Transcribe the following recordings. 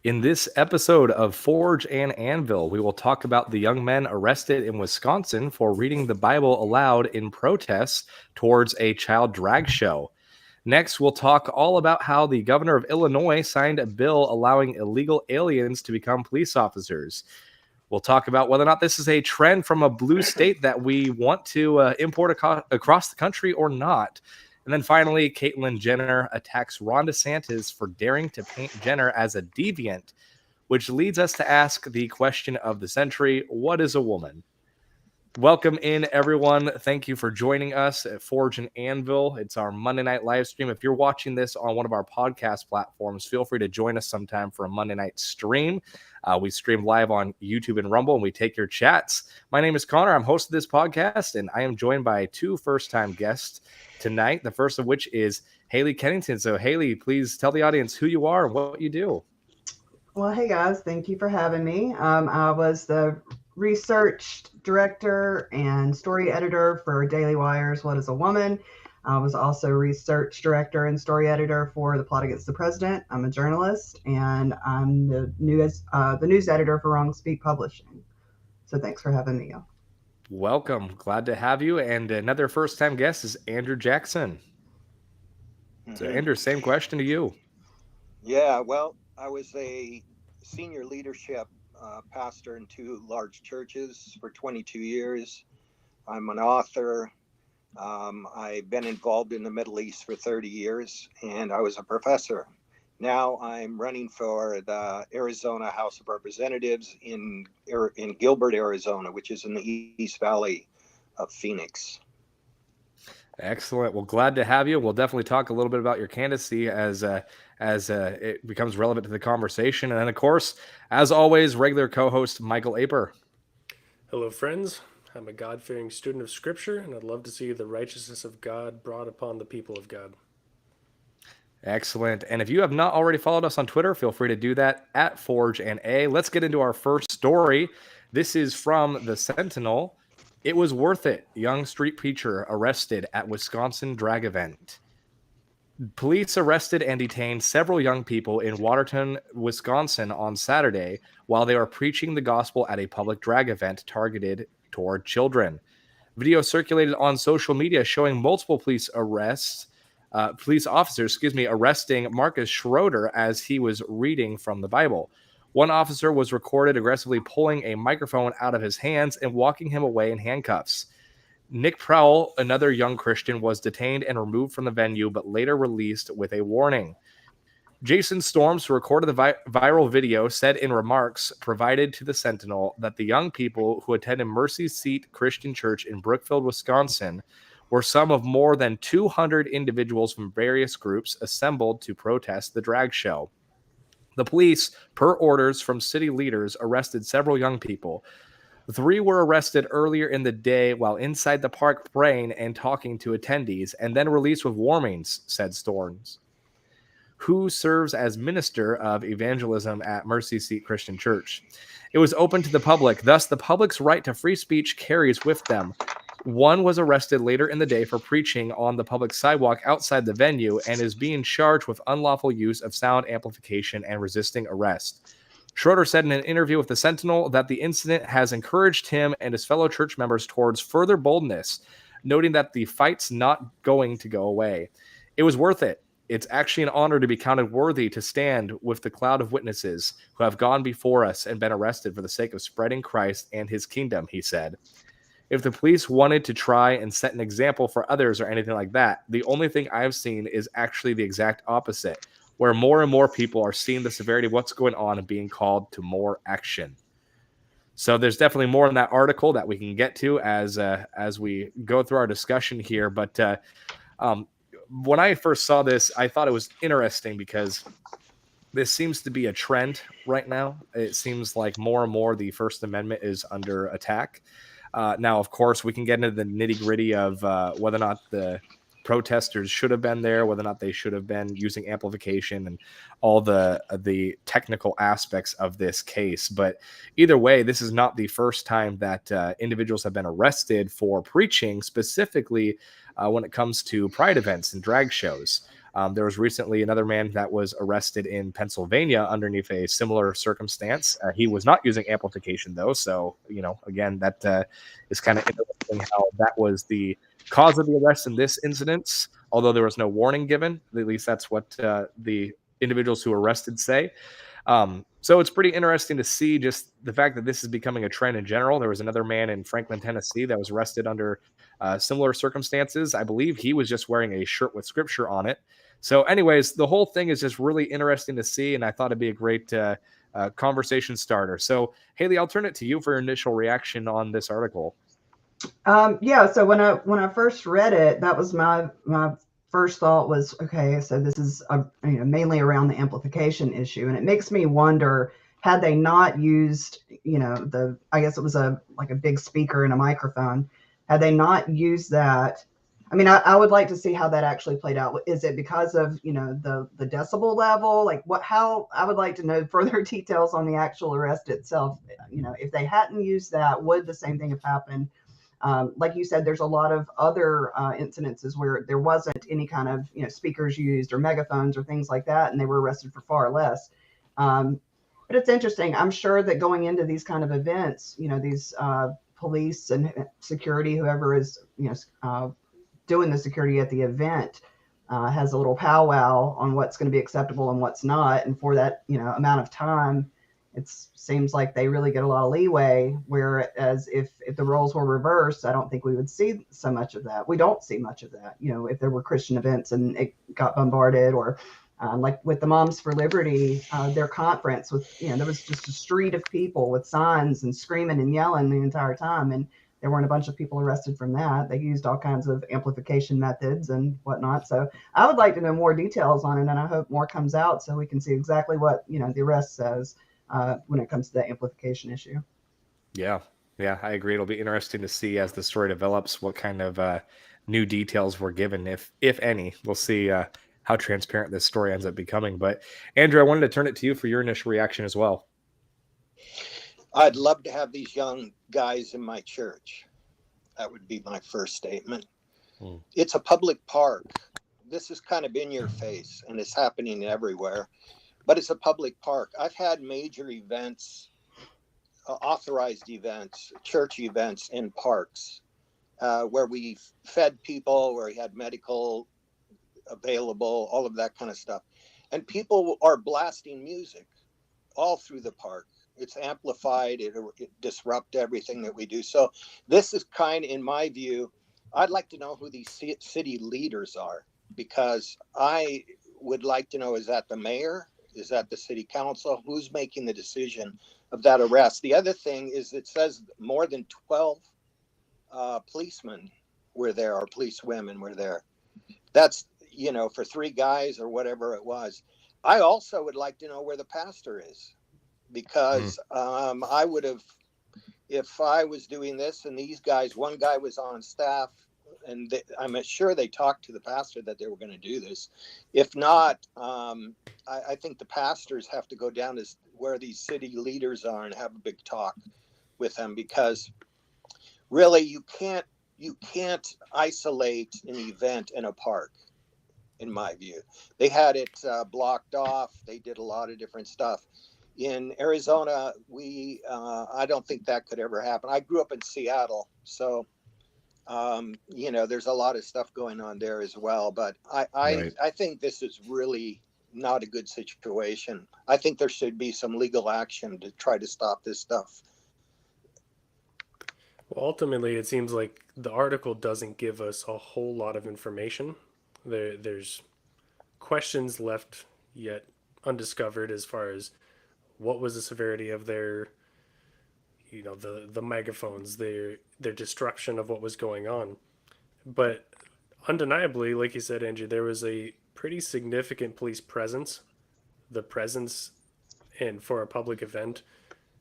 In this episode of Forge and Anvil, we will talk about the young men arrested in Wisconsin for reading the Bible aloud in protest towards a child drag show. Next, we'll talk all about how the governor of Illinois signed a bill allowing illegal aliens to become police officers. We'll talk about whether or not this is a trend from a blue state that we want to import across the country or not. And then finally, Caitlyn Jenner attacks Ron Desantis for daring to paint Jenner as a deviant, which leads us to ask the question of the century: what is a woman? Welcome in, everyone. Thank you for joining us at Forge and Anvil. It's our Monday night live stream. If you're watching this on one of our podcast platforms, feel free to join us sometime for a Monday night stream. We stream live on YouTube and Rumble, and we take your chats. My name is Connor. I'm host of this podcast, and I am joined by two first-time guests tonight, the first of which is Haley Kennington. So, Haley, please tell the audience who you are and what you do. Well, hey, guys. Thank you for having me. I was the research director and story editor for Daily Wire's What is a Woman? I was also research director and story editor for The Plot Against the President. I'm a journalist, and I'm the news editor for Wrong Speak Publishing. So thanks for having me. Welcome. Glad to have you. And another first-time guest is Andrew Jackson. So, Andrew, same question to you. Yeah, well, I was a senior leadership pastor in two large churches for 22 years. I'm an author. I've been involved in the Middle East for 30 years, and I was a professor. Now I'm running for the Arizona House of Representatives in Gilbert, Arizona, which is in the East Valley of Phoenix. Excellent. Well, glad to have you. We'll definitely talk a little bit about your candidacy as it becomes relevant to the conversation. And then, of course, as always, regular co-host Michael Aper. Hello, friends. I'm a God-fearing student of Scripture, and I'd love to see the righteousness of God brought upon the people of God. Excellent. And if you have not already followed us on Twitter, feel free to do that at Forge and A. Let's get into our first story. This is from the Sentinel. It was worth it. Young street preacher arrested at Wisconsin drag event. Police arrested and detained several young people in Waterton, Wisconsin on Saturday while they were preaching the gospel at a public drag event targeted toward children. Video circulated on social media showing multiple police officers, arresting Marcus Schroeder as he was reading from the Bible. One officer was recorded aggressively pulling a microphone out of his hands and walking him away in handcuffs. Nick Prowell, another young Christian, was detained and removed from the venue, but later released with a warning. Jason Storms, who recorded the viral video, said in remarks provided to the Sentinel that the young people who attended Mercy Seat Christian Church in Brookfield, Wisconsin, were some of more than 200 individuals from various groups assembled to protest the drag show. The police, per orders from city leaders, arrested several young people. 3 were arrested earlier in the day while inside the park praying and talking to attendees, and then released with warnings, said Storms, who serves as minister of evangelism at Mercy Seat Christian Church. It was open to the public, thus the public's right to free speech carries with them. One was arrested later in the day for preaching on the public sidewalk outside the venue and is being charged with unlawful use of sound amplification and resisting arrest. Schroeder said in an interview with the Sentinel that the incident has encouraged him and his fellow church members towards further boldness, noting that the fight's not going to go away. It was worth it. It's actually an honor to be counted worthy to stand with the cloud of witnesses who have gone before us and been arrested for the sake of spreading Christ and his kingdom, he said. If the police wanted to try and set an example for others or anything like that, the only thing I've seen is actually the exact opposite, where more and more people are seeing the severity of what's going on and being called to more action. So there's definitely more in that article that we can get to as we go through our discussion here. But when I first saw this, I thought it was interesting because this seems to be a trend right now. It seems like more and more the First Amendment is under attack. Now, of course, we can get into the nitty-gritty of whether or not the protesters should have been there, whether or not they should have been using amplification and all the technical aspects of this case. But either way, this is not the first time that individuals have been arrested for preaching, specifically when it comes to pride events and drag shows. There was recently another man that was arrested in Pennsylvania underneath a similar circumstance. He was not using amplification, though. So, again, that is kind of interesting how that was the cause of the arrest in this incident, although there was no warning given. At least that's what the individuals who arrested say. So it's pretty interesting to see just the fact that this is becoming a trend in general. There was another man in Franklin, Tennessee that was arrested under similar circumstances. I believe he was just wearing a shirt with scripture on it. So anyways, the whole thing is just really interesting to see, and I thought it'd be a great conversation starter. So Haley, I'll turn it to you for your initial reaction on this article. Yeah, so when I first read it, that was my first thought was, okay, so this is mainly around the amplification issue, and it makes me wonder, had they not used I guess it was like a big speaker and a microphone, had they not used that, I mean, I would like to see how that actually played out. Is it because of the decibel level, like how I would like to know further details on the actual arrest itself. If they hadn't used that, would the same thing have happened? Like you said, there's a lot of other incidences where there wasn't any kind of speakers used or megaphones or things like that, and they were arrested for far less. But it's interesting. I'm sure that going into these kind of events, these police and security, whoever is doing the security at the event, has a little powwow on what's going to be acceptable and what's not, and for that amount of time, it seems like they really get a lot of leeway, whereas if the roles were reversed, I don't think we would see so much of that. We don't see much of that, if there were Christian events and it got bombarded, or like with the Moms for Liberty, their conference with, there was just a street of people with signs and screaming and yelling the entire time. And there weren't a bunch of people arrested from that. They used all kinds of amplification methods and whatnot. So I would like to know more details on it, and I hope more comes out so we can see exactly what, the arrest says. When it comes to the amplification issue. Yeah, I agree. It'll be interesting to see as the story develops what kind of new details were given, if any. We'll see how transparent this story ends up becoming. But Andrew, I wanted to turn it to you for your initial reaction as well. I'd love to have these young guys in my church. That would be my first statement. It's a public park. This is kind of in your face, and it's happening everywhere. But it's a public park. I've had major events, authorized events, church events in parks where we fed people, where we had medical available, all of that kind of stuff. And people are blasting music all through the park. It's amplified. It disrupts everything that we do. So this is kind of, in my view, I'd like to know who these city leaders are, because I would like to know, is that the mayor? Is that the city council? Who's making the decision of that arrest? The other thing is, it says more than 12 policemen were there, or police women were there. That's, for 3 guys or whatever it was. I also would like to know where the pastor is, because I would have, if I was doing this and these guys, one guy was on staff, and I'm sure they talked to the pastor that they were going to do this. If not, I think the pastors have to go down to where these city leaders are and have a big talk with them, because really you can't isolate an event in a park, in my view. They had it blocked off. They did a lot of different stuff. In Arizona, I don't think that could ever happen. I grew up in Seattle, so there's a lot of stuff going on there as well. But I think this is really not a good situation. I think there should be some legal action to try to stop this stuff. Well, ultimately, it seems like the article doesn't give us a whole lot of information. There's questions left yet undiscovered as far as what was the severity of their, the megaphones, their disruption of what was going on. But undeniably, like you said, Andrew, there was a pretty significant police presence. The presence, and for a public event,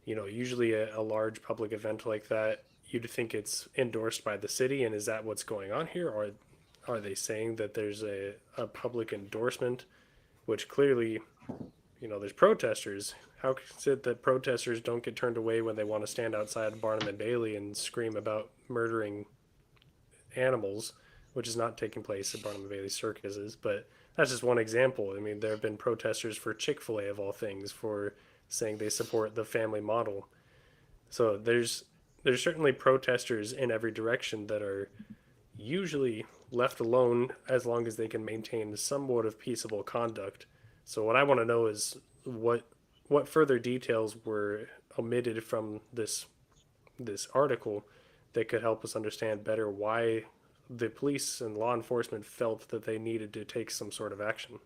usually a large public event like that, you'd think it's endorsed by the city. And is that what's going on here? Or are they saying that there's a public endorsement, which clearly, there's protesters. How is it that protesters don't get turned away when they want to stand outside Barnum and Bailey and scream about murdering animals, which is not taking place at Barnum and Bailey circuses, but that's just one example. I mean, there have been protesters for Chick-fil-A of all things for saying they support the family model. So there's certainly protesters in every direction that are usually left alone as long as they can maintain somewhat of peaceable conduct. So what I want to know is what further details were omitted from this article that could help us understand better why the police and law enforcement felt that they needed to take some sort of action.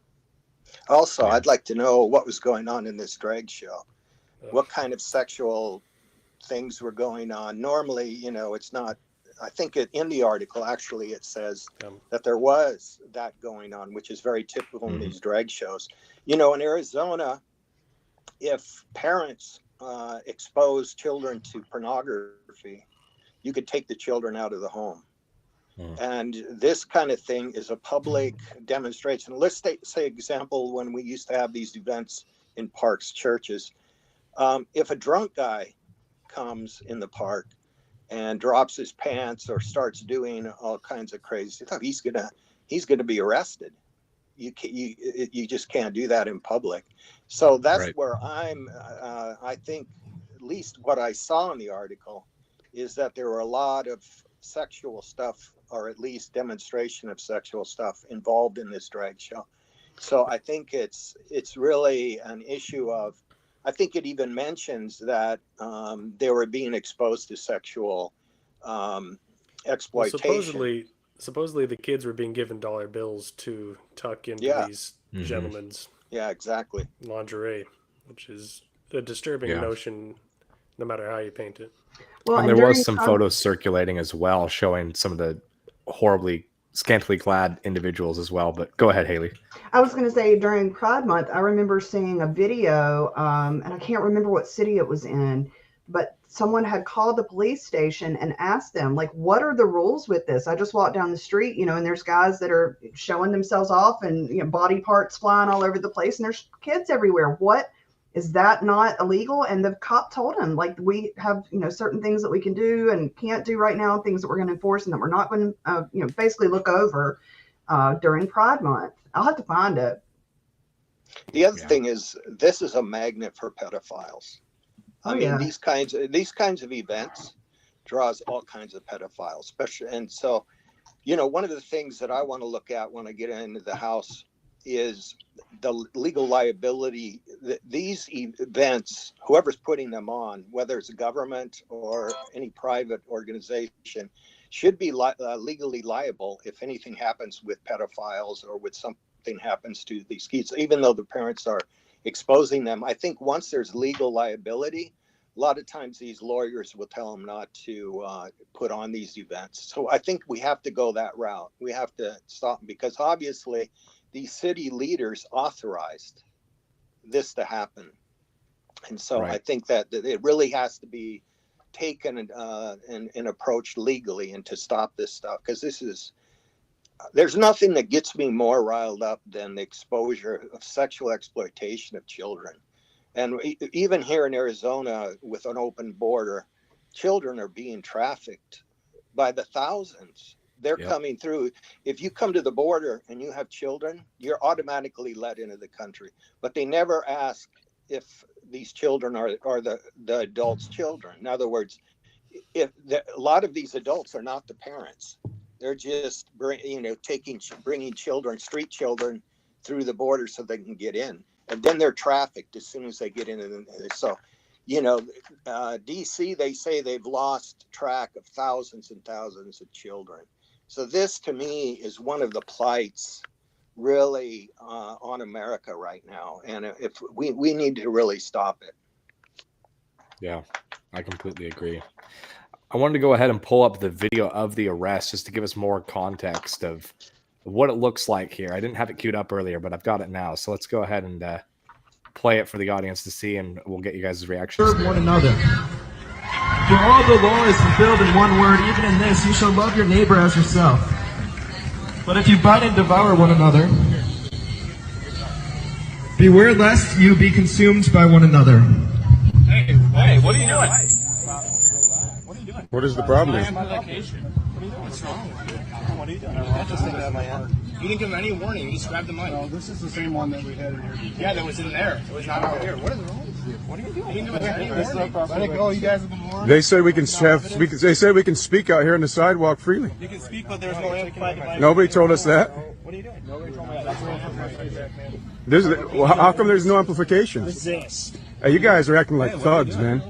Also, I'd like to know what was going on in this drag show. What kind of sexual things were going on? Normally, it's not. I think in the article, actually, it says that there was that going on, which is very typical in these drag shows. In Arizona, if parents expose children to pornography, you could take the children out of the home. And this kind of thing is a public demonstration. Let's say example, when we used to have these events in parks, churches. If a drunk guy comes in the park and drops his pants or starts doing all kinds of crazy stuff, he's gonna be arrested. You just can't do that in public. So that's where I think, at least what I saw in the article, is that there were a lot of sexual stuff, or at least demonstration of sexual stuff, involved in this drag show. So I think it's really an issue of, I think it even mentions that they were being exposed to sexual exploitation. Well, supposedly the kids were being given dollar bills to tuck into these gentlemen's lingerie, which is a disturbing notion, no matter how you paint it. Well, and there was some photos circulating as well showing some of the horribly scantily clad individuals as well. But go ahead, Haley. I was going to say, during Pride Month, I remember seeing a video, and I can't remember what city it was in, but someone had called the police station and asked them, like, what are the rules with this? I just walked down the street, and there's guys that are showing themselves off and body parts flying all over the place, and there's kids everywhere. What is that not illegal? And the cop told him, like, we have, certain things that we can do and can't do right now, things that we're going to enforce and that we're not going to, basically look over during Pride Month. I'll have to find it. The other thing is, this is a magnet for pedophiles. I mean, these kinds of events draws all kinds of pedophiles, especially. And so, one of the things that I want to look at when I get into the house is the legal liability. These events, whoever's putting them on, whether it's a government or any private organization, should be legally liable if anything happens with pedophiles or with something happens to these kids, even though the parents are exposing them. I think once there's legal liability, a lot of times these lawyers will tell them not to put on these events. So I think we have to go that route. We have to stop, because obviously these city leaders authorized this to happen. And so I think that it really has to be taken and approached legally, and to stop this stuff, because there's nothing that gets me more riled up than the exposure of sexual exploitation of children. And even here in Arizona, with an open border, children are being trafficked by the thousands. They're coming through. If you come to the border and you have children, you're automatically let into the country. But they never ask if these children are the adults' children. In other words, a lot of these adults are not the parents. They're just bringing children, street children, through the border so they can get in, and then they're trafficked as soon as they get in. So, DC, they say they've lost track of thousands and thousands of children. So this, to me, is one of the plights really on America right now, and if we need to really stop it. Yeah, I completely agree. I wanted to go ahead and pull up the video of the arrest just to give us more context of what it looks like here. I didn't have it queued up earlier, but I've got it now. So let's go ahead and play it for the audience to see, and we'll get you guys' reactions. Serve one another. For all the law is fulfilled in one word, even in this, you shall love your neighbor as yourself. But if you bite and devour one another, beware lest you be consumed by one another. Hey, what are you doing? What is the problem? I'm on vacation. What are you doing? What's wrong? What are you doing? I'm just thinking about my aunt. You didn't give him any warning. You just grabbed the mic. No, this is the same one that we had in here. Yeah, that was in there. It was not over here. What is wrong with you? What are you doing? You didn't give us any warning. Let it go. You guys have been warned. They say we can They say we can speak out here on the sidewalk freely. You can speak, but there's no amplified device. Nobody told us that. What are you doing? Nobody told me that. How come there's no amplification? This. Hey, you guys are acting like thugs, man.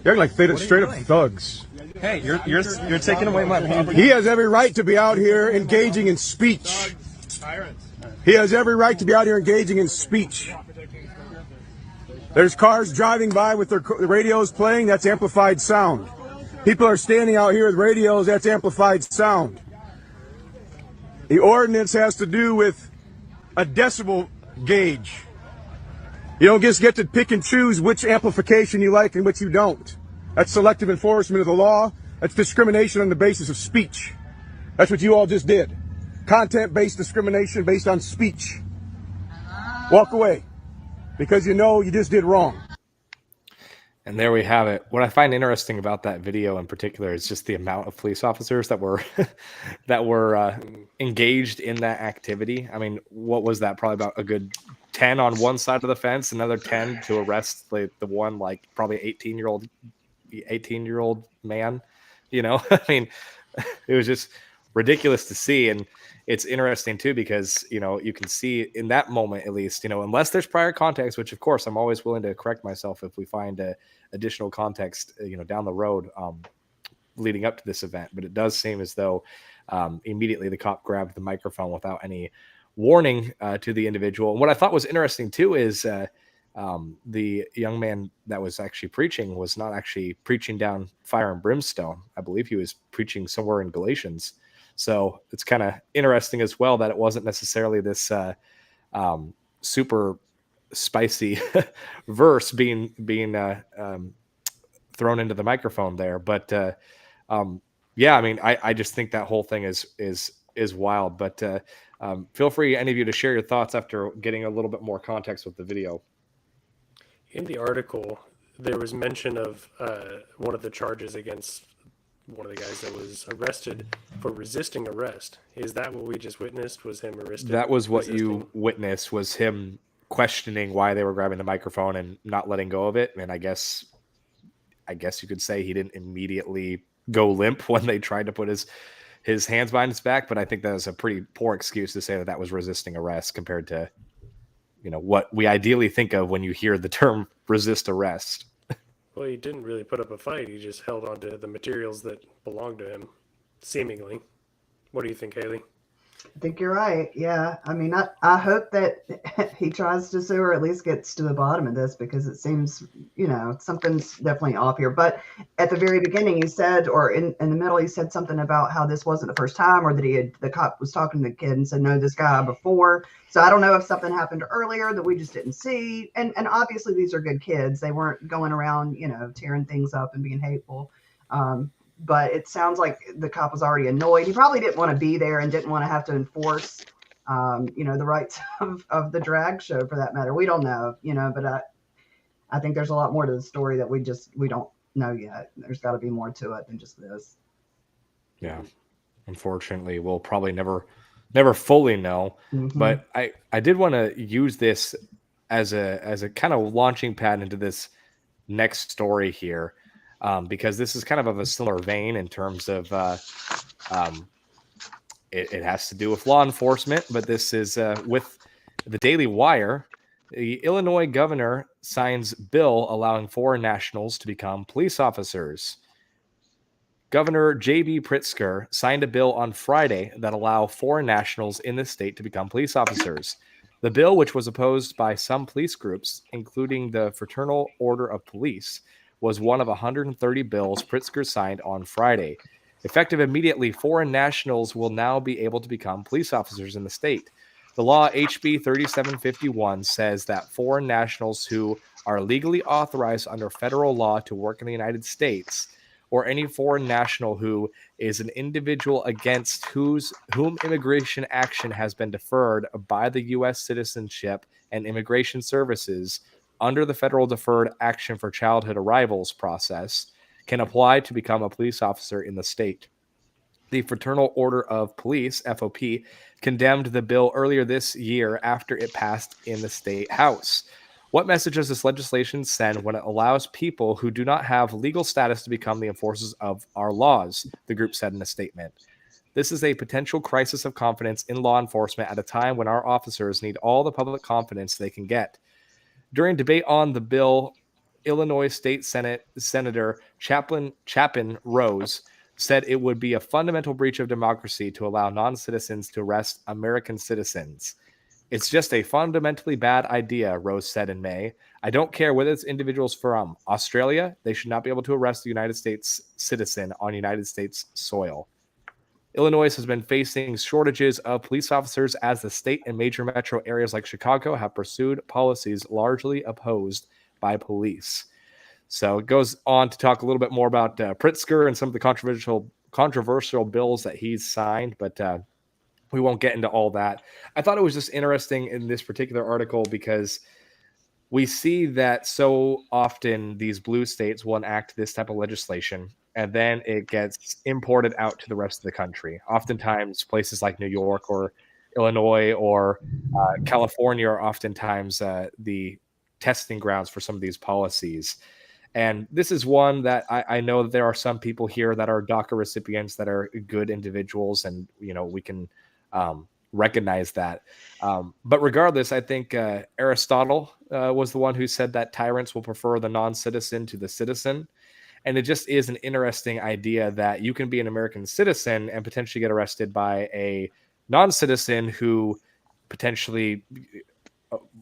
You're acting like straight up thugs. Hey, you're taking away my property. He has every right to be out here engaging in speech. He has every right to be out here engaging in speech. There's cars driving by with their radios playing. That's amplified sound. People are standing out here with radios. That's amplified sound. The ordinance has to do with a decibel gauge. You don't just get to pick and choose which amplification you like and which you don't. That's selective enforcement of the law. That's discrimination on the basis of speech. That's what you all just did. Content-based discrimination based on speech. Walk away, because you know you just did wrong. And there we have it. What I find interesting about that video in particular is just the amount of police officers that were engaged in that activity. I mean, what was that? Probably about a good 10 on one side of the fence, another 10 to arrest the one, like, probably 18-year-old man. You know, I mean, it was just ridiculous to see. And it's interesting too, because, you know, you can see in that moment, at least, you know, unless there's prior context, which of course I'm always willing to correct myself if we find additional context, you know, down the road leading up to this event. But it does seem as though immediately the cop grabbed the microphone without any warning to the individual. And what I thought was interesting too is the young man that was actually preaching was not actually preaching down fire and brimstone. I believe he was preaching somewhere in Galatians. So it's kind of interesting as well that it wasn't necessarily this super spicy verse being thrown into the microphone there. But yeah, I mean, I just think that whole thing is wild. But feel free, any of you, to share your thoughts after getting a little bit more context with the video. In the article, there was mention of one of the charges against one of the guys that was arrested for resisting arrest. Is that what we just witnessed? Was him arrested? That was what resisting? You witnessed, was him questioning why they were grabbing the microphone and not letting go of it. And I guess you could say he didn't immediately go limp when they tried to put his hands behind his back. But I think that was a pretty poor excuse to say that was resisting arrest compared to, you know, what we ideally think of when you hear the term resist arrest. Well, he didn't really put up a fight. He just held on to the materials that belonged to him, seemingly. What do you think, Haley? I think you're right. Yeah. I mean, I hope that he tries to sue or at least gets to the bottom of this, because it seems, you know, something's definitely off here. But at the very beginning, you said, or in the middle, you said something about how this wasn't the first time, or that the cop was talking to the kid and said, know this guy before. So I don't know if something happened earlier that we just didn't see. And obviously these are good kids. They weren't going around, you know, tearing things up and being hateful. But it sounds like the cop was already annoyed. He probably didn't want to be there and didn't want to have to enforce, you know, the rights of the drag show, for that matter. We don't know, you know, but I think there's a lot more to the story that we don't know yet. There's got to be more to it than just this. Yeah. Unfortunately, we'll probably never fully know. Mm-hmm. But I did want to use this as a kind of launching pad into this next story here. Because this is kind of a similar vein in terms of it has to do with law enforcement, but this is with the Daily Wire. The Illinois governor signs bill allowing foreign nationals to become police officers. Governor J.B. Pritzker signed a bill on Friday that allow foreign nationals in the state to become police officers. The bill, which was opposed by some police groups, including the Fraternal Order of Police, was one of 130 bills Pritzker signed on Friday. Effective immediately, foreign nationals will now be able to become police officers in the state. The law, HB 3751, says that foreign nationals who are legally authorized under federal law to work in the United States, or any foreign national who is an individual against whom immigration action has been deferred by the U.S. Citizenship and Immigration Services under the Federal Deferred Action for Childhood Arrivals process, can apply to become a police officer in the state. The Fraternal Order of Police, FOP, condemned the bill earlier this year after it passed in the state house. What message does this legislation send when it allows people who do not have legal status to become the enforcers of our laws? The group said in a statement. This is a potential crisis of confidence in law enforcement at a time when our officers need all the public confidence they can get. During debate on the bill, Illinois State Senate Senator Chapin Rose said it would be a fundamental breach of democracy to allow non-citizens to arrest American citizens. It's just a fundamentally bad idea, Rose said in May. I don't care whether it's individuals from Australia. They should not be able to arrest a United States citizen on United States soil. Illinois has been facing shortages of police officers as the state and major metro areas like Chicago have pursued policies largely opposed by police. So it goes on to talk a little bit more about Pritzker and some of the controversial bills that he's signed, but we won't get into all that. I thought it was just interesting in this particular article because we see that so often these blue states will enact this type of legislation, and then it gets imported out to the rest of the country. Oftentimes, places like New York or Illinois or California are oftentimes the testing grounds for some of these policies. And this is one that I know that there are some people here that are DACA recipients that are good individuals, and we can recognize that. But regardless, I think Aristotle was the one who said that tyrants will prefer the non-citizen to the citizen. And it just is an interesting idea that you can be an American citizen and potentially get arrested by a non-citizen who potentially,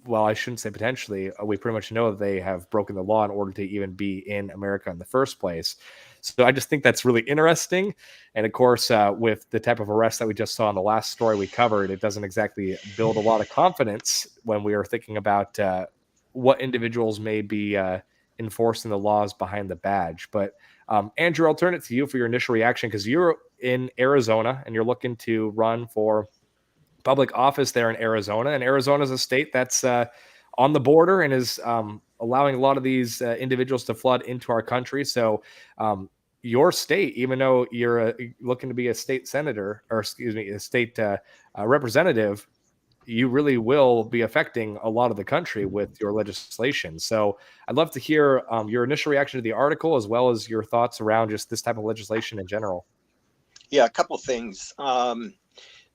well, I shouldn't say potentially, we pretty much know that they have broken the law in order to even be in America in the first place. So I just think that's really interesting. And of course, with the type of arrest that we just saw in the last story we covered, it doesn't exactly build a lot of confidence when we are thinking about what individuals may be enforcing the laws behind the badge. But Andrew, I'll turn it to you for your initial reaction, because you're in Arizona and you're looking to run for public office there in Arizona. And Arizona is a state that's on the border and is allowing a lot of these individuals to flood into our country. So your state, even though you're looking to be a state senator, or excuse me, a state representative, you really will be affecting a lot of the country with your legislation. So I'd love to hear your initial reaction to the article, as well as your thoughts around just this type of legislation in general. Yeah, a couple things.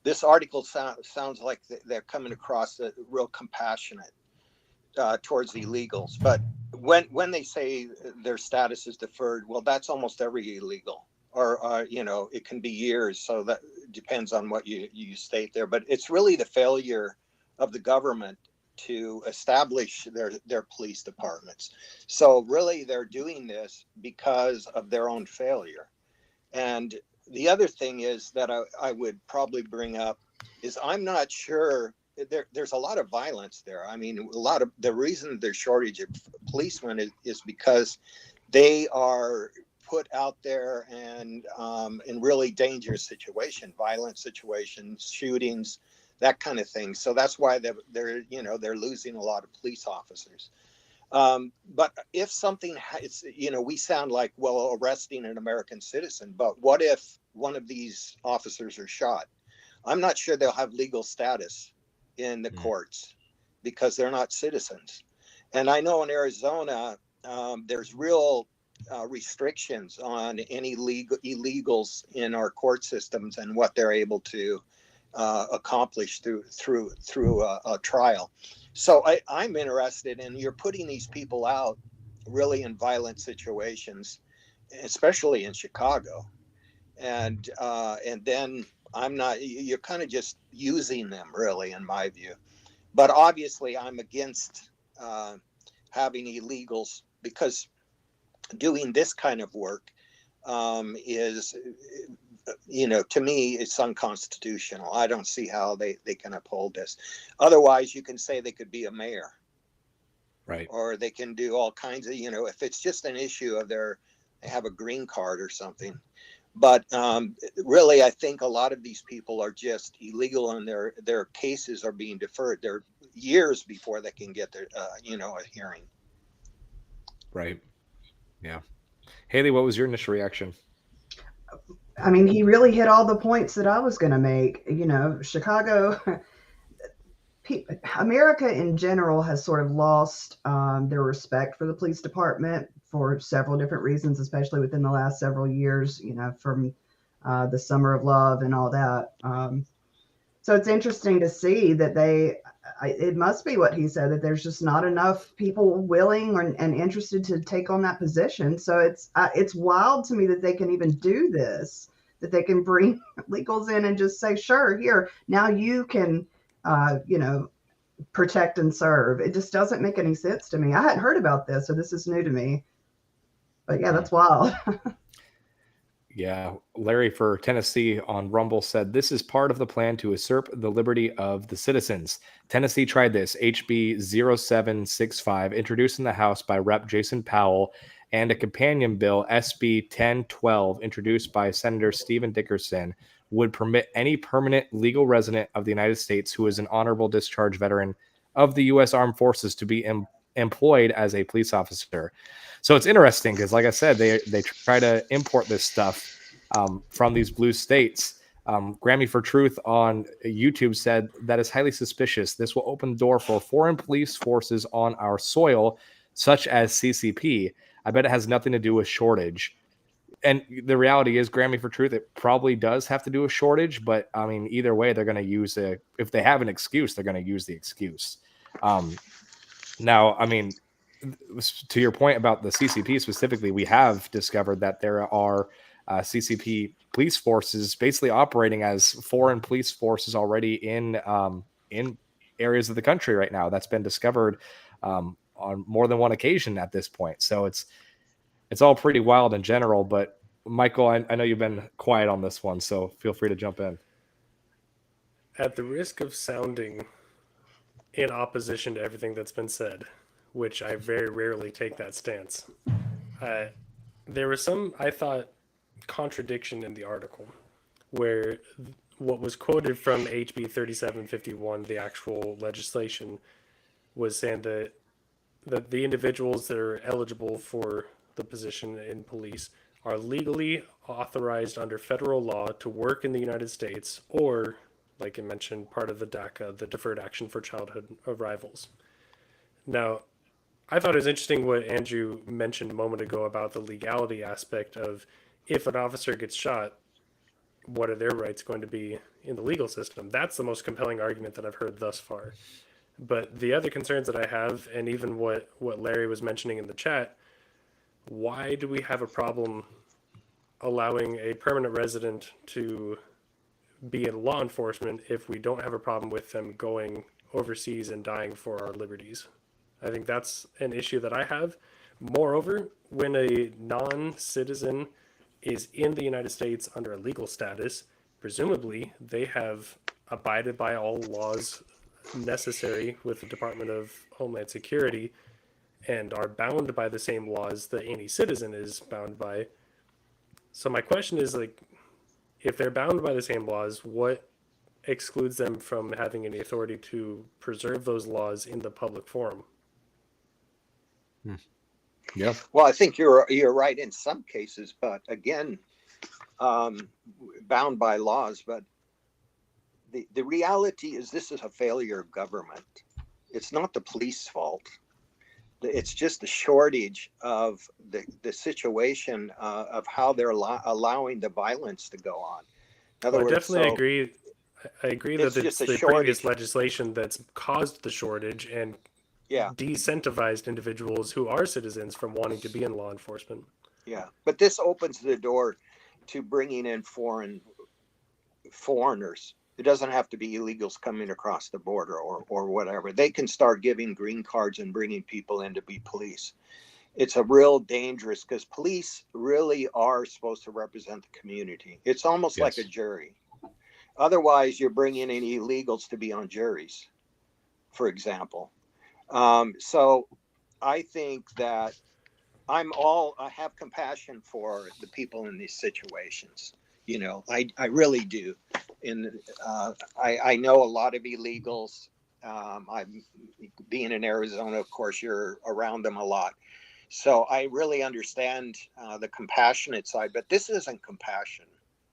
This article sounds like they're coming across real compassionate towards the illegals. But when they say their status is deferred, well, that's almost every illegal. Or, it can be years. So that depends on what you state there. But it's really the failure of the government to establish their police departments. So really, they're doing this because of their own failure. And the other thing is that I would probably bring up is I'm not sure there's a lot of violence there. I mean, a lot of the reason there's shortage of policemen is because they are put out there and in really dangerous situations, violent situations, shootings, that kind of thing. So that's why they're losing a lot of police officers. But if something, we sound like, well, arresting an American citizen, but what if one of these officers are shot? I'm not sure they'll have legal status in the courts because they're not citizens. And I know in Arizona, there's real restrictions on any illegals in our court systems and what they're able to accomplish through a trial. So I'm interested in, you're putting these people out really in violent situations, especially in Chicago, and then you're kind of just using them, really, in my view. But obviously, I'm against having illegals, because doing this kind of work is, to me, it's unconstitutional. I don't see how they can uphold this. Otherwise, you can say they could be a mayor. Right. Or they can do all kinds of, if it's just an issue of they have a green card or something. But really, I think a lot of these people are just illegal, and their cases are being deferred. They're years before they can get their, a hearing. Right. Yeah. Haley, what was your initial reaction? I mean, he really hit all the points that I was going to make. You know, Chicago, America in general has sort of lost their respect for the police department for several different reasons, especially within the last several years, you know, from the Summer of Love and all that. So it's interesting to see that it must be what he said, that there's just not enough people willing and interested to take on that position. So it's wild to me that they can even do this, that they can bring legals in and just say, sure, here, now you can, you know, protect and serve. It just doesn't make any sense to me. I hadn't heard about this, so this is new to me. But yeah, that's wild. Yeah, Larry for Tennessee on Rumble said this is part of the plan to usurp the liberty of the citizens. Tennessee tried this. HB 0765, introduced in the House by Rep. Jason Powell, and a companion bill, SB 1012, introduced by Senator Stephen Dickerson, would permit any permanent legal resident of the United States who is an honorable discharge veteran of the U.S. Armed Forces to be employed as a police officer. So it's interesting because, like I said, they try to import this stuff from these blue states. Grammy for Truth on YouTube said that is highly suspicious. This will open the door for foreign police forces on our soil, such as CCP. I bet it has nothing to do with shortage. And the reality is, Grammy for Truth, it probably does have to do with shortage. But I mean, either way, they're going to use it. If they have an excuse, they're going to use the excuse. Now, I mean, to your point about the CCP specifically, we have discovered that there are CCP police forces basically operating as foreign police forces already in areas of the country right now. That's been discovered on more than one occasion at this point. So it's all pretty wild in general. But Michael, I know you've been quiet on this one, so feel free to jump in. At the risk of sounding in opposition to everything that's been said, which I very rarely take that stance, there was some, I thought, contradiction in the article where what was quoted from HB 3751, the actual legislation, was saying that the individuals that are eligible for the position in police are legally authorized under federal law to work in the United States, or, like I mentioned, part of the DACA, the Deferred Action for Childhood Arrivals. Now, I thought it was interesting what Andrew mentioned a moment ago about the legality aspect of if an officer gets shot, what are their rights going to be in the legal system? That's the most compelling argument that I've heard thus far. But the other concerns that I have, and even what Larry was mentioning in the chat, why do we have a problem allowing a permanent resident to be in law enforcement if we don't have a problem with them going overseas and dying for our liberties? I think that's an issue that I have. Moreover, when a non-citizen is in the United States under a legal status, presumably they have abided by all laws necessary with the Department of Homeland Security and are bound by the same laws that any citizen is bound by. So my question is, like, if they're bound by the same laws, what excludes them from having any authority to preserve those laws in the public forum? Yeah. Well, I think you're right in some cases, but again, bound by laws. But the reality is, this is a failure of government. It's not the police fault. It's just the shortage of the situation of how they're allowing the violence to go on. In other words, I definitely agree. I agree that it's the previous legislation that's caused the shortage and decentivized individuals who are citizens from wanting to be in law enforcement. Yeah, but this opens the door to bringing in foreigners. It doesn't have to be illegals coming across the border or whatever. They can start giving green cards and bringing people in to be police. It's a real dangerous, because police really are supposed to represent the community. It's almost like a jury. Otherwise, you're bringing in illegals to be on juries, for example. So I think that I have compassion for the people in these situations. You know, I really do. I know a lot of illegals. Being in Arizona, of course, you're around them a lot. So I really understand the compassionate side, but this isn't compassion.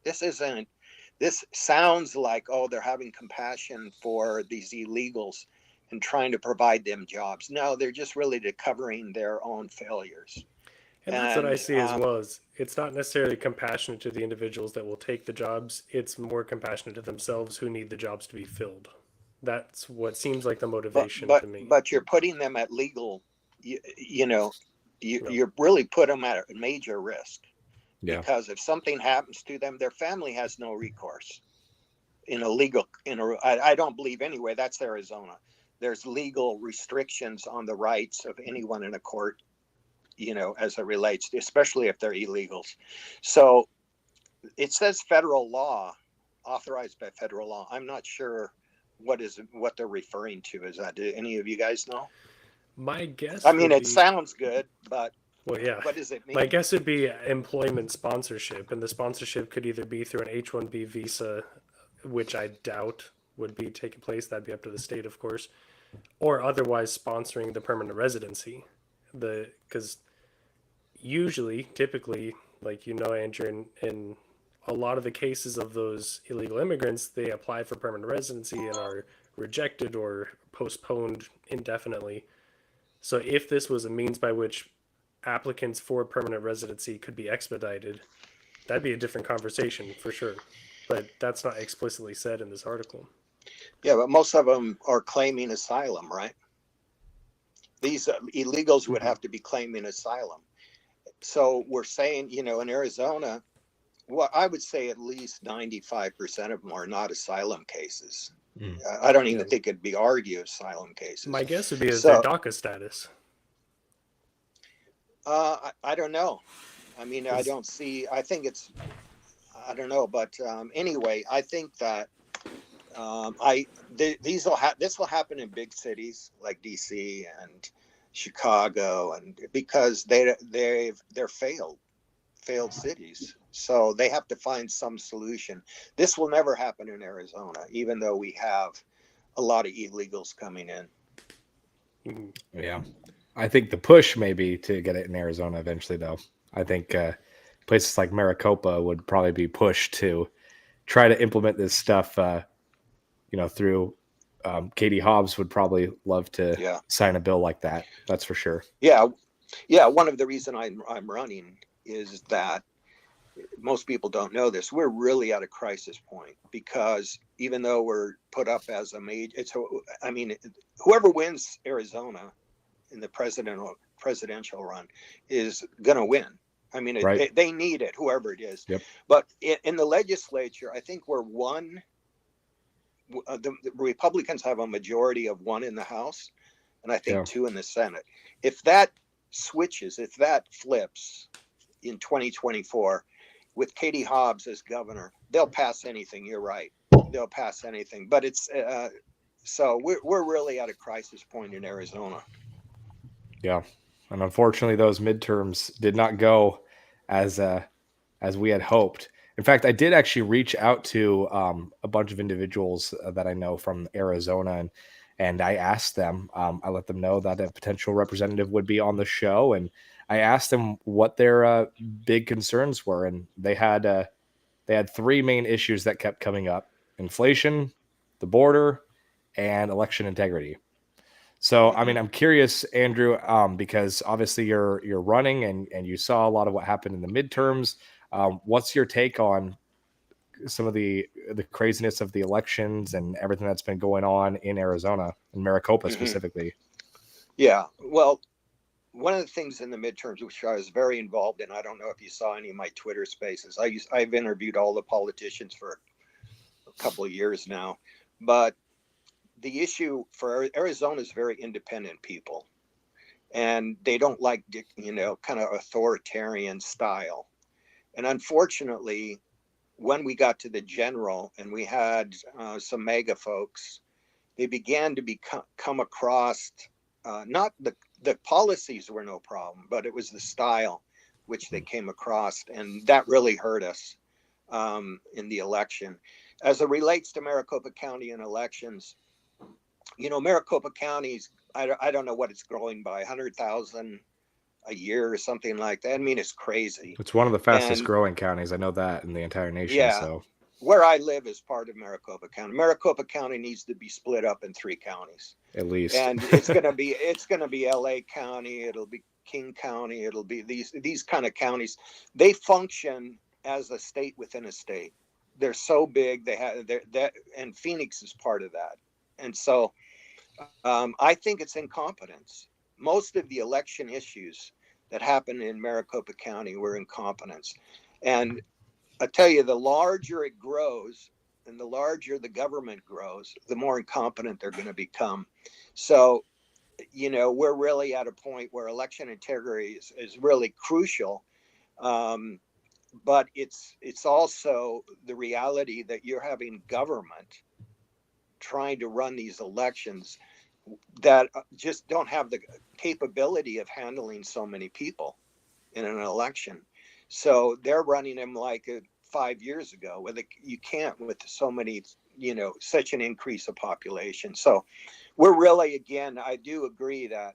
This sounds like, oh, they're having compassion for these illegals and trying to provide them jobs. No, they're just really covering their own failures. And that's what I see as well. Is it's not necessarily compassionate to the individuals that will take the jobs. It's more compassionate to themselves who need the jobs to be filled. That's what seems like the motivation to me. But you're putting them at legal, you're really put them at a major risk. Yeah. Because if something happens to them, their family has no recourse. I don't believe anyway, that's Arizona. There's legal restrictions on the rights of anyone in a court, as it relates to, especially if they're illegals. So it says federal law, authorized by federal law. I'm not sure what they're referring to. Is that, do any of you guys know? My guess, it sounds good, but well, yeah. What does it mean? My guess would be employment sponsorship, and the sponsorship could either be through an H-1B visa, which I doubt would be taking place. That'd be up to the state, of course, or otherwise sponsoring the permanent residency. Because typically, like Andrew, in a lot of the cases of those illegal immigrants, they apply for permanent residency and are rejected or postponed indefinitely. So if this was a means by which applicants for permanent residency could be expedited, that'd be a different conversation for sure. But that's not explicitly said in this article. Yeah, but most of them are claiming asylum, right? These illegals would have to be claiming asylum. So we're saying, in Arizona, well, I would say at least 95% of them are not asylum cases. I don't even think it'd be argued asylum cases. My guess would be their DACA status. I don't know. I don't see. I think it's. I don't know, but anyway, I think that this will happen in big cities like DC and Chicago, and because they're failed cities, so they have to find some solution. This will never happen in Arizona, even though we have a lot of illegals coming in. Yeah. I think the push may be to get it in Arizona eventually, though. I think places like Maricopa would probably be pushed to try to implement this stuff, through Katie Hobbs would probably love to sign a bill like that. That's for sure. Yeah. One of the reasons I'm running is that most people don't know this. We're really at a crisis point because even though we're put up as a major, whoever wins Arizona in the presidential run is going to win. Right. They need it, whoever it is. Yep. But in the legislature, I think we're one. The Republicans have a majority of one in the House, and I think two in the Senate. If that switches, if that flips in 2024 with Katie Hobbs as governor, they'll pass anything. You're right. They'll pass anything. But it's so we're really at a crisis point in Arizona. Yeah, and unfortunately, those midterms did not go as we had hoped. In fact, I did actually reach out to a bunch of individuals that I know from Arizona, and I asked them. I let them know that a potential representative would be on the show, and I asked them what their big concerns were, and they had three main issues that kept coming up: inflation, the border, and election integrity. So, I'm curious, Andrew, because obviously you're running and you saw a lot of what happened in the midterms. What's your take on some of the craziness of the elections and everything that's been going on in Arizona and Maricopa specifically? Yeah, well, one of the things in the midterms, which I was very involved in, I don't know if you saw any of my Twitter spaces. I've interviewed all the politicians for a couple of years now, but the issue for Arizona is very independent people, and they don't like, kind of authoritarian style. And unfortunately, when we got to the general and we had some MAGA folks, they began to come across, not the policies were no problem, but it was the style which they came across. And that really hurt us in the election. As it relates to Maricopa County and elections, Maricopa County's, I don't know what it's growing by, 100,000 a year or something like that. I mean, it's crazy. It's one of the fastest And growing counties. I know that in the entire nation. yeah, So where I live is part of Maricopa County. Maricopa County needs to be split up in 3 counties. at least. And it's going to be LA County, it'll be King County, it'll be these kind of counties. They function as a state within a state. They're so big, and Phoenix is part of that. And so I think it's incompetence. Most of the election issues that happened in Maricopa County were incompetence. And I tell you, the larger it grows and the larger the government grows, the more incompetent they're going to become. So, we're really at a point where election integrity is really crucial. But it's also the reality that you're having government trying to run these elections that just don't have the capability of handling so many people in an election. So they're running them like 5 years ago, where you can't with so many, such an increase of population. So we're really, again, I do agree that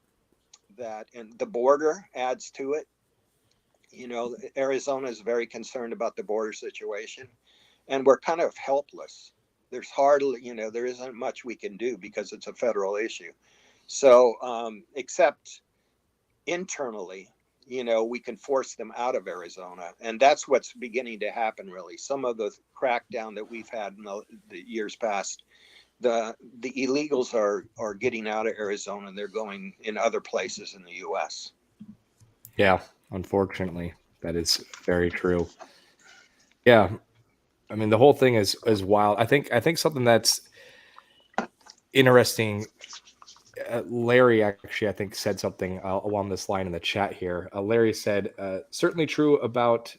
and the border adds to it. Arizona is very concerned about the border situation, and we're kind of helpless. There's hardly, there isn't much we can do because it's a federal issue. So, except internally, we can force them out of Arizona. And that's what's beginning to happen, really. Some of the crackdown that we've had in the years past, the illegals are getting out of Arizona, and they're going in other places in the U.S. Yeah, unfortunately, that is very true. Yeah. I mean, the whole thing is wild. I think something that's interesting. Larry actually, I think, said something along this line in the chat here. Larry said, "Certainly true about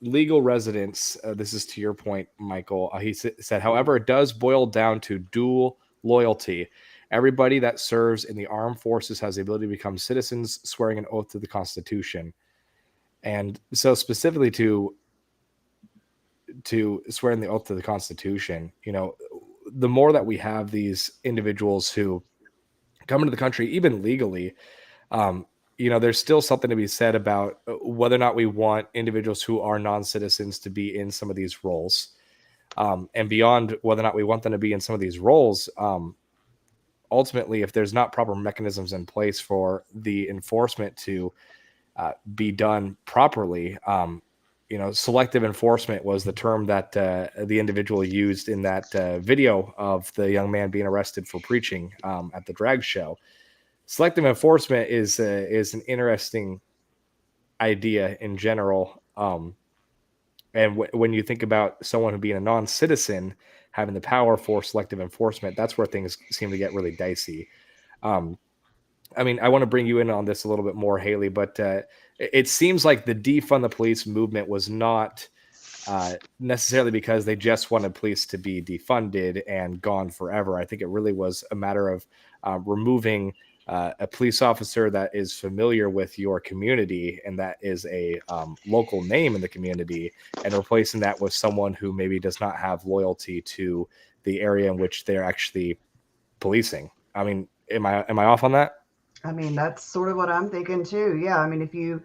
legal residents." This is to your point, Michael. He said, "However, it does boil down to dual loyalty. Everybody that serves in the armed forces has the ability to become citizens, swearing an oath to the Constitution." And so, specifically to swearing the oath to the Constitution, the more that we have these individuals who come into the country, even legally, there's still something to be said about whether or not we want individuals who are non-citizens to be in some of these roles. And beyond whether or not we want them to be in some of these roles, ultimately, if there's not proper mechanisms in place for the enforcement to be done properly, selective enforcement was the term that the individual used in that video of the young man being arrested for preaching at the drag show. Selective enforcement is an interesting idea in general. And when you think about someone being a non-citizen having the power for selective enforcement, that's where things seem to get really dicey. I mean, I want to bring you in on this a little bit more, Haley, but it seems like the defund the police movement was not necessarily because they just wanted police to be defunded and gone forever. I think it really was a matter of removing a police officer that is familiar with your community and that is a local name in the community, and replacing that with someone who maybe does not have loyalty to the area in which they're actually policing. I mean, am I off on that? I mean, that's sort of what I'm thinking too. Yeah. I mean,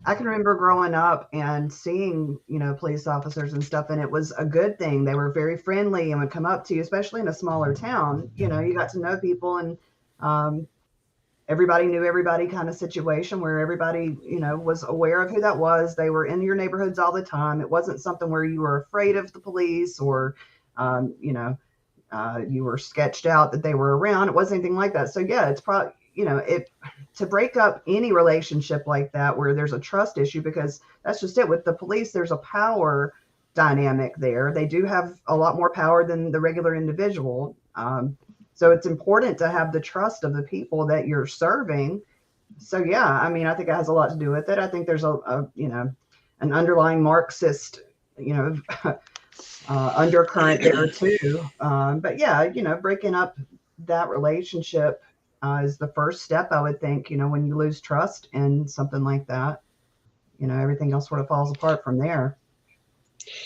I can remember growing up and seeing, police officers and stuff, and it was a good thing. They were very friendly and would come up to you, especially in a smaller town. You got to know people, and everybody knew everybody kind of situation where everybody, was aware of who that was. They were in your neighborhoods all the time. It wasn't something where you were afraid of the police or, you were sketched out that they were around. It wasn't anything like that. So yeah, it's probably, to break up any relationship like that where there's a trust issue, because that's just it. With the police, there's a power dynamic there. They do have a lot more power than the regular individual. So it's important to have the trust of the people that you're serving. So yeah, I mean, I think it has a lot to do with it. I think there's an underlying Marxist, undercurrent there too. But yeah, breaking up that relationship is the first step, I would think. When you lose trust in something like that, everything else sort of falls apart from there.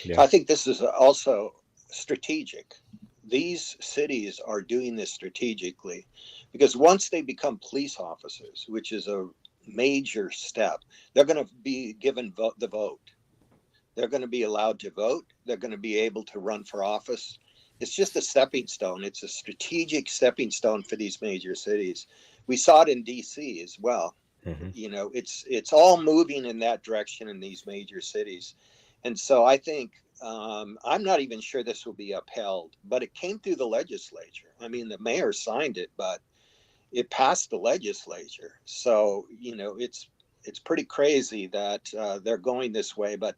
Yeah. I think this is also strategic. These cities are doing this strategically because once they become police officers, which is a major step. They're going to be given the vote. They're going to be allowed to vote. They're going to be able to run for office. It's just a stepping stone. It's a strategic stepping stone for these major cities. We saw it in DC as well. Mm-hmm. You know, it's all moving in that direction in these major cities. And so I think, I'm not even sure this will be upheld, but it came through the legislature. I mean, the mayor signed it, but it passed the legislature. So, you know, it's pretty crazy that they're going this way, but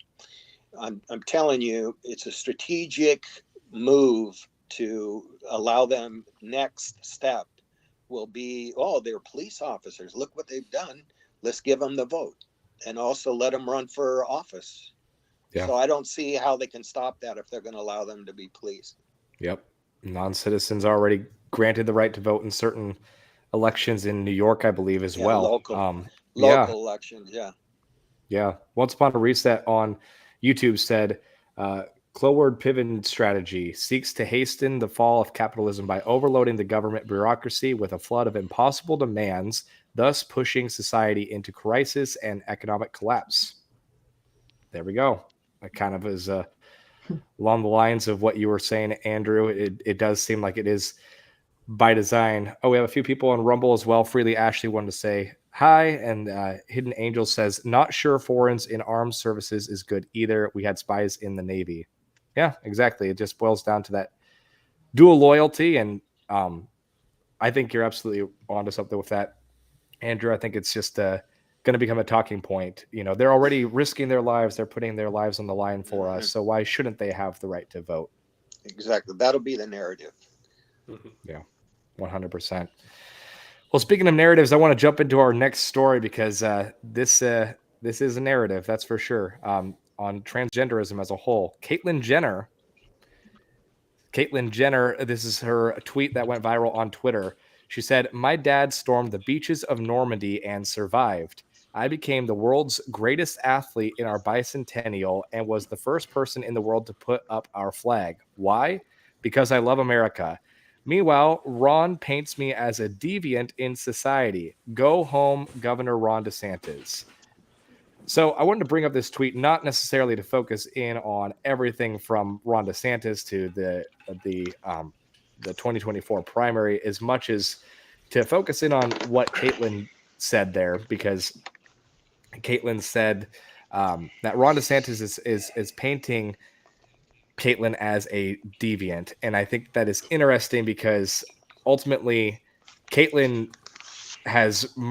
I'm telling you, it's a strategic move to allow them. Next step will be, oh, they're police officers. Look what they've done. Let's give them the vote and also let them run for office. Yeah. So I don't see how they can stop that if they're going to allow them to be police. Yep. Non-citizens already granted the right to vote in certain elections in New York, I believe, as well. Local yeah. elections. Yeah. Yeah. Once Upon a Reset on YouTube said, Cloward Piven strategy seeks to hasten the fall of capitalism by overloading the government bureaucracy with a flood of impossible demands, thus pushing society into crisis and economic collapse. There we go. That kind of is along the lines of what you were saying, Andrew. It does seem like it is by design. Oh, we have a few people on Rumble as well. Freely Ashley wanted to say hi, and Hidden Angel says, not sure foreigners in armed services is good either. We had spies in the Navy. Yeah, exactly. It just boils down to that dual loyalty, and I think you're absolutely onto something with that, Andrew. I think it's just going to become a talking point. You know, they're already risking their lives. They're putting their lives on the line for us. So why shouldn't they have the right to vote? Exactly. That'll be the narrative. Mm-hmm. Yeah, 100%. Well, speaking of narratives, I want to jump into our next story because this is a narrative, that's for sure, on transgenderism as a whole. Caitlyn Jenner, this is her tweet that went viral on Twitter. She said, "My dad stormed the beaches of Normandy and survived. I became the world's greatest athlete in our bicentennial and was the first person in the world to put up our flag. Why? Because I love America. Meanwhile, Ron paints me as a deviant in society. Go home, Governor Ron Desantis." So I wanted to bring up this tweet, not necessarily to focus in on everything from Ron DeSantis to the 2024 primary, as much as to focus in on what Caitlyn said there, because Caitlyn said that Ron DeSantis is painting Caitlyn as a deviant, and I think that is interesting because ultimately Caitlyn has been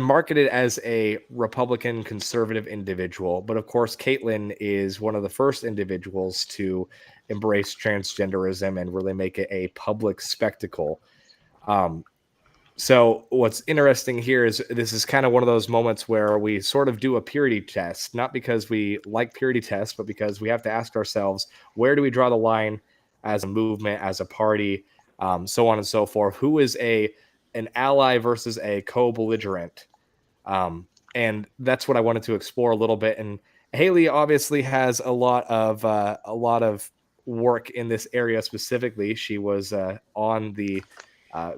marketed as a Republican conservative individual, but of course Caitlyn is one of the first individuals to embrace transgenderism and really make it a public spectacle. So what's interesting here is this is kind of one of those moments where we sort of do a purity test, not because we like purity tests, but because we have to ask ourselves, where do we draw the line as a movement, as a party, so on and so forth? Who is an ally versus a co-belligerent? And that's what I wanted to explore a little bit. And Haley obviously has a lot of work in this area specifically. She was on the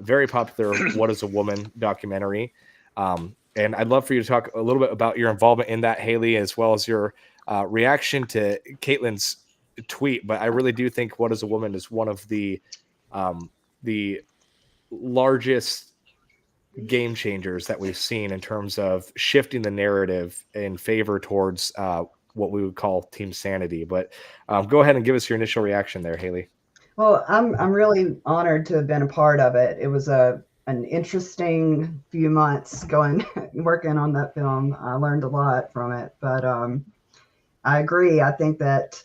very popular What is a Woman documentary. And I'd love for you to talk a little bit about your involvement in that, Haley, as well as your reaction to Caitlyn's tweet. But I really do think What is a Woman is one of the largest game changers that we've seen in terms of shifting the narrative in favor towards what we would call Team Sanity. But go ahead and give us your initial reaction there, Haley. Well, I'm really honored to have been a part of it. It was an interesting few months working on that film. I learned a lot from it, but I agree. I think that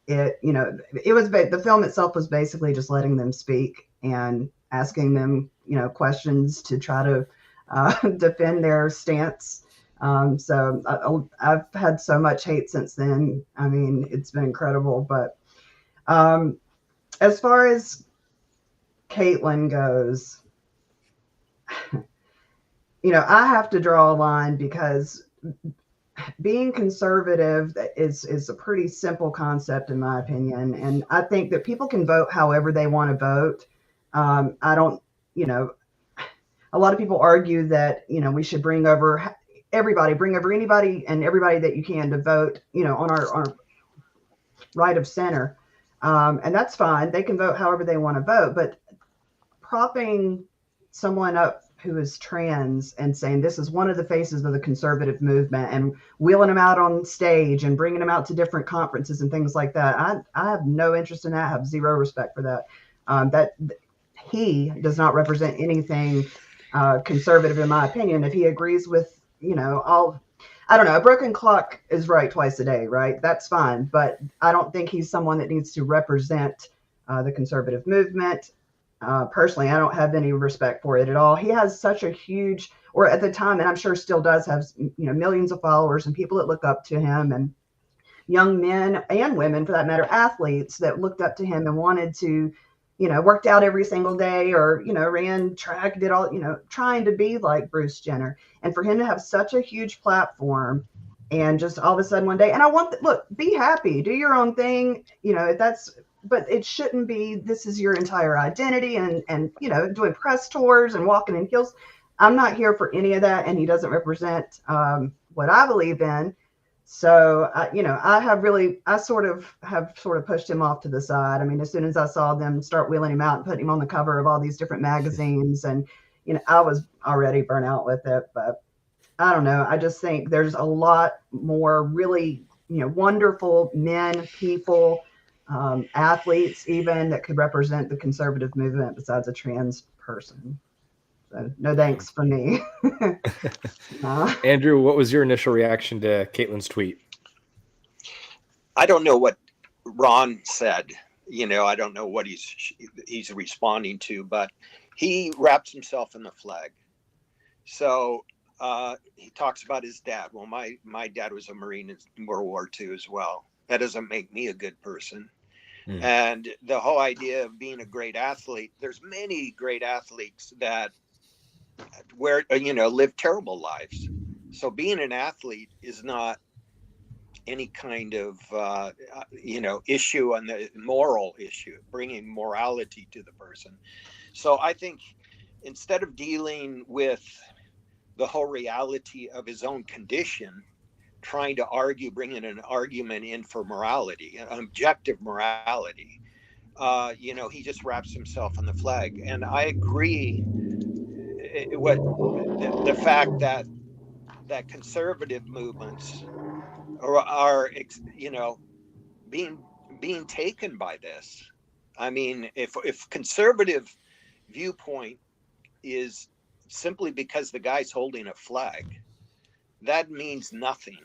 the film itself was basically just letting them speak and asking them, questions to try to defend their stance. So I've had so much hate since then. I mean, it's been incredible, but as far as Caitlyn goes, I have to draw a line because being conservative is a pretty simple concept, in my opinion. And I think that people can vote however they want to vote. a lot of people argue that, we should bring over anybody and everybody that you can to vote, on our right of center. And that's fine. They can vote however they want to vote, but propping someone up who is trans and saying this is one of the faces of the conservative movement and wheeling them out on stage and bringing them out to different conferences and things like that. I have no interest in that. I have zero respect for that. That he does not represent anything conservative, in my opinion. If he agrees with, I don't know, a broken clock is right twice a day, right? That's fine. But I don't think he's someone that needs to represent the conservative movement. Personally, I don't have any respect for it at all. He has such a huge, or at the time, and I'm sure still does have, millions of followers and people that look up to him, and young men and women, for that matter, athletes that looked up to him and wanted to, worked out every single day, or, ran track, did all, trying to be like Bruce Jenner. And for him to have such a huge platform and just all of a sudden one day, and look, be happy, do your own thing, if that's, but it shouldn't be, this is your entire identity and doing press tours and walking in heels. I'm not here for any of that. And he doesn't represent what I believe in. So, I sort of pushed him off to the side. I mean, as soon as I saw them start wheeling him out and putting him on the cover of all these different magazines, and, I was already burnt out with it, but I don't know. I just think there's a lot more really, wonderful men, people, athletes even, that could represent the conservative movement besides a trans person. So no thanks for me. Andrew, what was your initial reaction to Caitlyn's tweet? I don't know what Ron said. I don't know what he's responding to, but he wraps himself in the flag. So he talks about his dad. Well, my dad was a Marine in World War II as well. That doesn't make me a good person. And the whole idea of being a great athlete, there's many great athletes that live terrible lives. So being an athlete is not any kind of, issue on the moral issue, bringing morality to the person. So I think instead of dealing with the whole reality of his own condition, trying to bringing an argument in for morality, objective morality, he just wraps himself in the flag. And I agree with the fact that conservative movements are being taken by this. I mean, if conservative viewpoint is simply because the guy's holding a flag, that means nothing.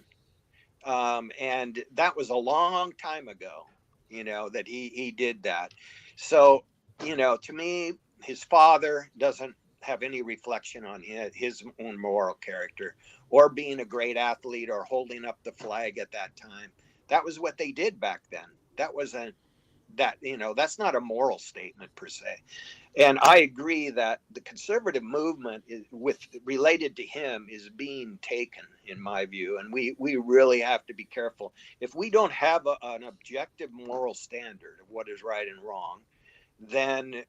And that was a long time ago, that he did that. So, to me, his father doesn't have any reflection on his own moral character or being a great athlete or holding up the flag at that time. That was what they did back then. That's not a moral statement per se. And I agree that the conservative movement related to him is being taken, in my view. And we really have to be careful. If we don't have an objective moral standard of what is right and wrong, then,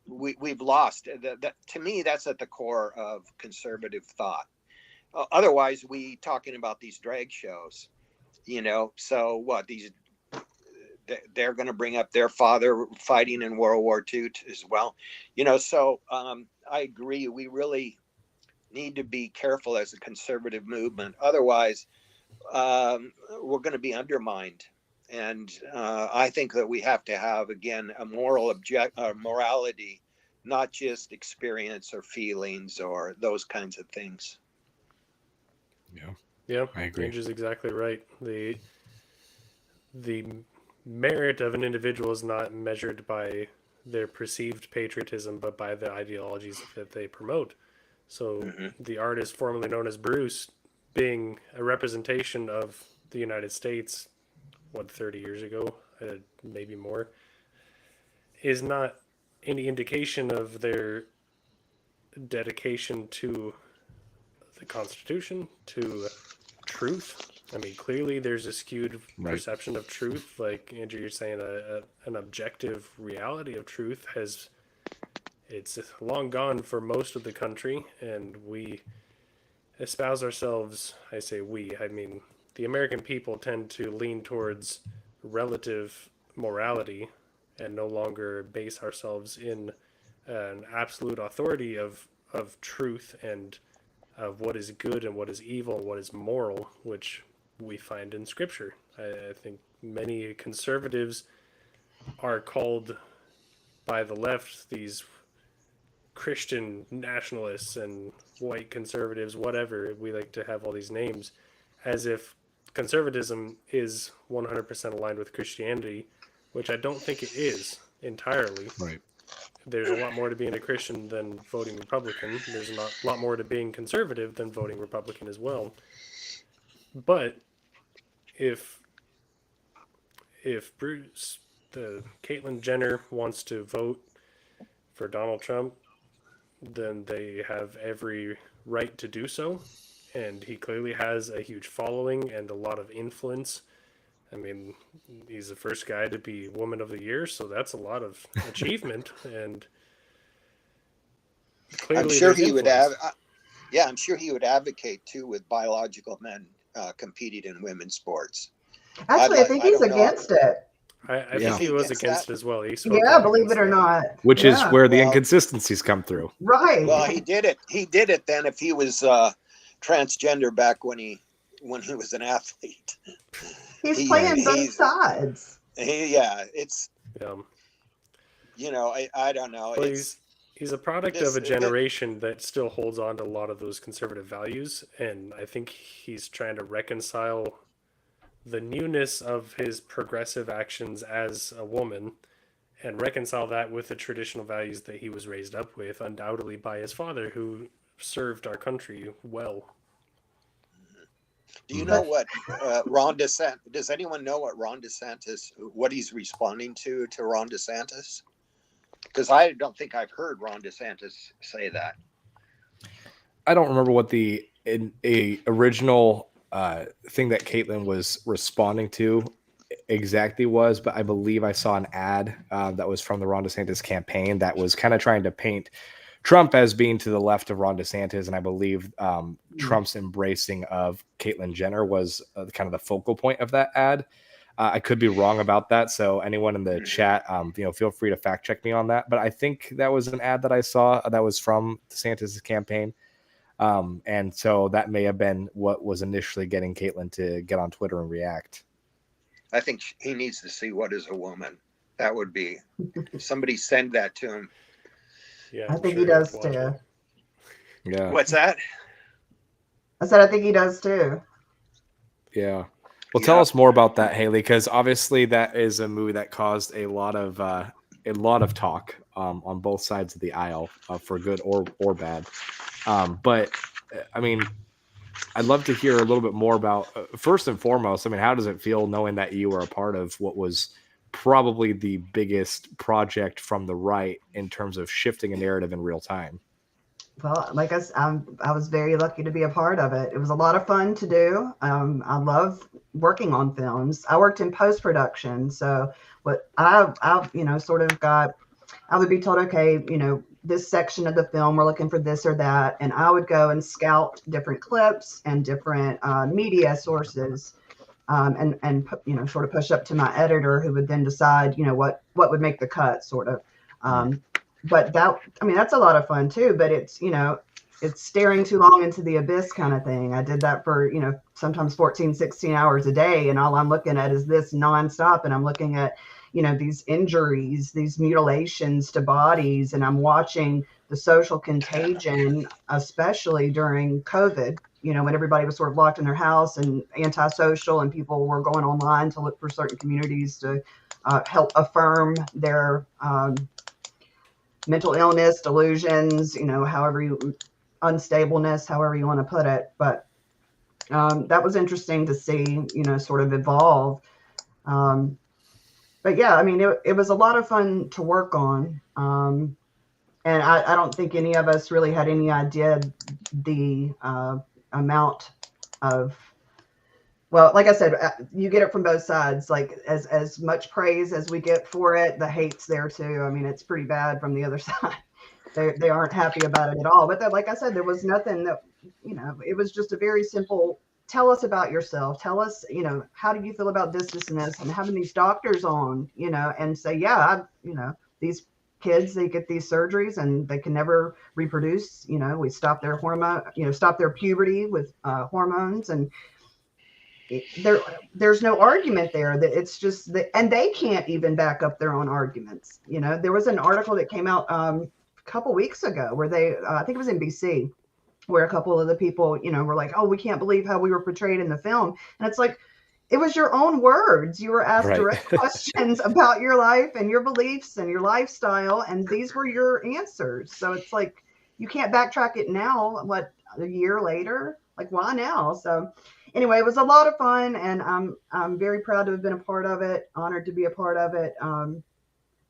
we've lost that. To me, that's at the core of conservative thought. Otherwise, we talking about these drag shows, so what, they're going to bring up their father fighting in World War II as well. So I agree. We really need to be careful as a conservative movement. Otherwise, we're going to be undermined. And I think that we have to have, again, a morality, not just experience or feelings or those kinds of things. Yeah, I agree. Andrew's exactly right. The merit of an individual is not measured by their perceived patriotism, but by the ideologies that they promote. So the artist formerly known as Bruce, being a representation of the United States, 30 years ago, maybe more, is not any indication of their dedication to the Constitution, to truth. I mean, clearly there's a skewed perception of truth. Like Andrew, you're saying, an objective reality of truth it's long gone for most of the country, and we espouse ourselves. I say we, I mean the American people tend to lean towards relative morality and no longer base ourselves in an absolute authority of truth and of what is good and what is evil and what is moral, which we find in Scripture. I think many conservatives are called by the left these Christian nationalists and white conservatives, whatever. We like to have all these names as if conservatism is 100% aligned with Christianity, which I don't think it is entirely. Right. There's a lot more to being a Christian than voting Republican. There's a lot more to being conservative than voting Republican as well. But if Caitlyn Jenner wants to vote for Donald Trump, then they have every right to do so. And he clearly has a huge following and a lot of influence. I mean, he's the first guy to be Woman of the Year, so that's a lot of achievement. And clearly, I'm sure he would have. influence. I'm sure he would advocate too with biological men competing in women's sports. Actually, I think I he's don't know. against it. I Yeah. think he was Against against that? it as well. He spoke Yeah, out believe against it or that. not. Which is Yeah. where the Well- inconsistencies come through. Right. Well, he did it. He did it then. If he was transgender back when he was an athlete, He's playing both he's- sides. it's Yeah. I don't know. Well, It's he's a product this- of a that- generation that still holds on to a lot of those conservative values, and I think he's trying to reconcile the newness of his progressive actions as a woman and reconcile that with the traditional values that he was raised up with, undoubtedly by his father, who served our country well. Do you know what Ron DeSantis? Does anyone know what Ron DeSantis? What he's responding to Ron DeSantis? Because I don't think I've heard Ron DeSantis say that. I don't remember what the original thing that Caitlyn was responding to exactly was, but I believe I saw an ad that was from the Ron DeSantis campaign that was kind of trying to paint Trump as being to the left of Ron DeSantis, and I believe Trump's embracing of Caitlyn Jenner was kind of the focal point of that ad. I could be wrong about that, so anyone in the chat, feel free to fact check me on that. But I think that was an ad that I saw that was from DeSantis' campaign. And so that may have been what was initially getting Caitlyn to get on Twitter and react. I think he needs to see What Is a Woman. That would be somebody send that to him. Yeah, I I'm think sure he does he'd watch too. it. Yeah. What's that? I said I think he does too. Yeah. Well, tell us more about that, Haley, because obviously that is a movie that caused a lot of talk on both sides of the aisle, for good or bad. But I mean, I'd love to hear a little bit more about, first and foremost, I mean, how does it feel knowing that you were a part of what was probably the biggest project from the right in terms of shifting a narrative in real time? Well, like I was very lucky to be a part of it. It was a lot of fun to do. I love working on films. I worked in post-production, so what I sort of got, I would be told, okay, this section of the film, we're looking for this or that, and I would go and scout different clips and different media sources, and sort of push up to my editor, who would then decide, what would make the cut, sort of. But that's a lot of fun too, but it's staring too long into the abyss kind of thing. I did that for, sometimes 14, 16 hours a day. And all I'm looking at is this nonstop. And I'm looking at, these injuries, these mutilations to bodies. And I'm watching the social contagion, especially during COVID, when everybody was sort of locked in their house and antisocial, and people were going online to look for certain communities to help affirm their mental illness, delusions, unstableness, however you want to put it. But that was interesting to see, sort of evolve. But yeah, I mean, it was a lot of fun to work on. And I don't think any of us really had any idea the amount of, well, like I said, you get it from both sides. Like as much praise as we get for it, the hate's there too. I mean, it's pretty bad from the other side. they aren't happy about it at all. But like I said, there was nothing that, it was just a very simple, tell us about yourself. Tell us, how do you feel about this, and this, and having these doctors on, and say, yeah, these kids, they get these surgeries and they can never reproduce. We stop their hormone, stop their puberty with hormones, and there's no argument there. That it's just that, and they can't even back up their own arguments. There was an article that came out a couple weeks ago where they, I think it was in BC, where a couple of the people, were like, oh, we can't believe how we were portrayed in the film. And it's like, it was your own words. You were asked direct questions about your life and your beliefs and your lifestyle, and these were your answers. So it's like, you can't backtrack it now, a year later? Like, why now? So anyway, it was a lot of fun, and I'm very proud to have been a part of it, honored to be a part of it.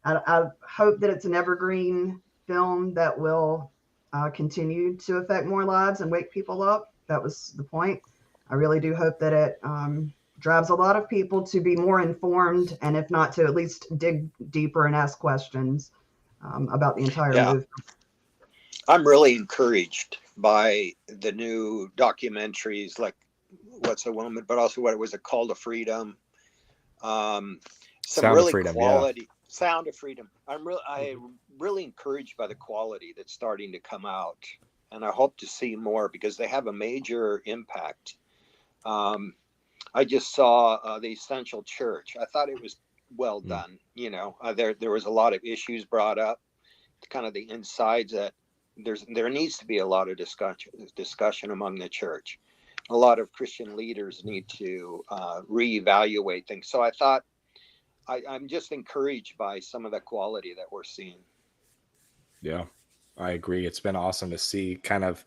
I hope that it's an evergreen film that will continue to affect more lives and wake people up. That was the point. I really do hope that it drives a lot of people to be more informed, and if not, to at least dig deeper and ask questions about the entire movement. I'm really encouraged by the new documentaries like What's a Woman, but also what it was, A Call to Freedom. Some Sound really of Freedom, quality Sound of Freedom. I'm really encouraged by the quality that's starting to come out, and I hope to see more because they have a major impact. I just saw The Essential Church. I thought it was well done. There was a lot of issues brought up, kind of the insides that there needs to be a lot of discussion among the church. A lot of Christian leaders need to reevaluate things. So I thought I'm just encouraged by some of the quality that we're seeing. Yeah, I agree. It's been awesome to see kind of,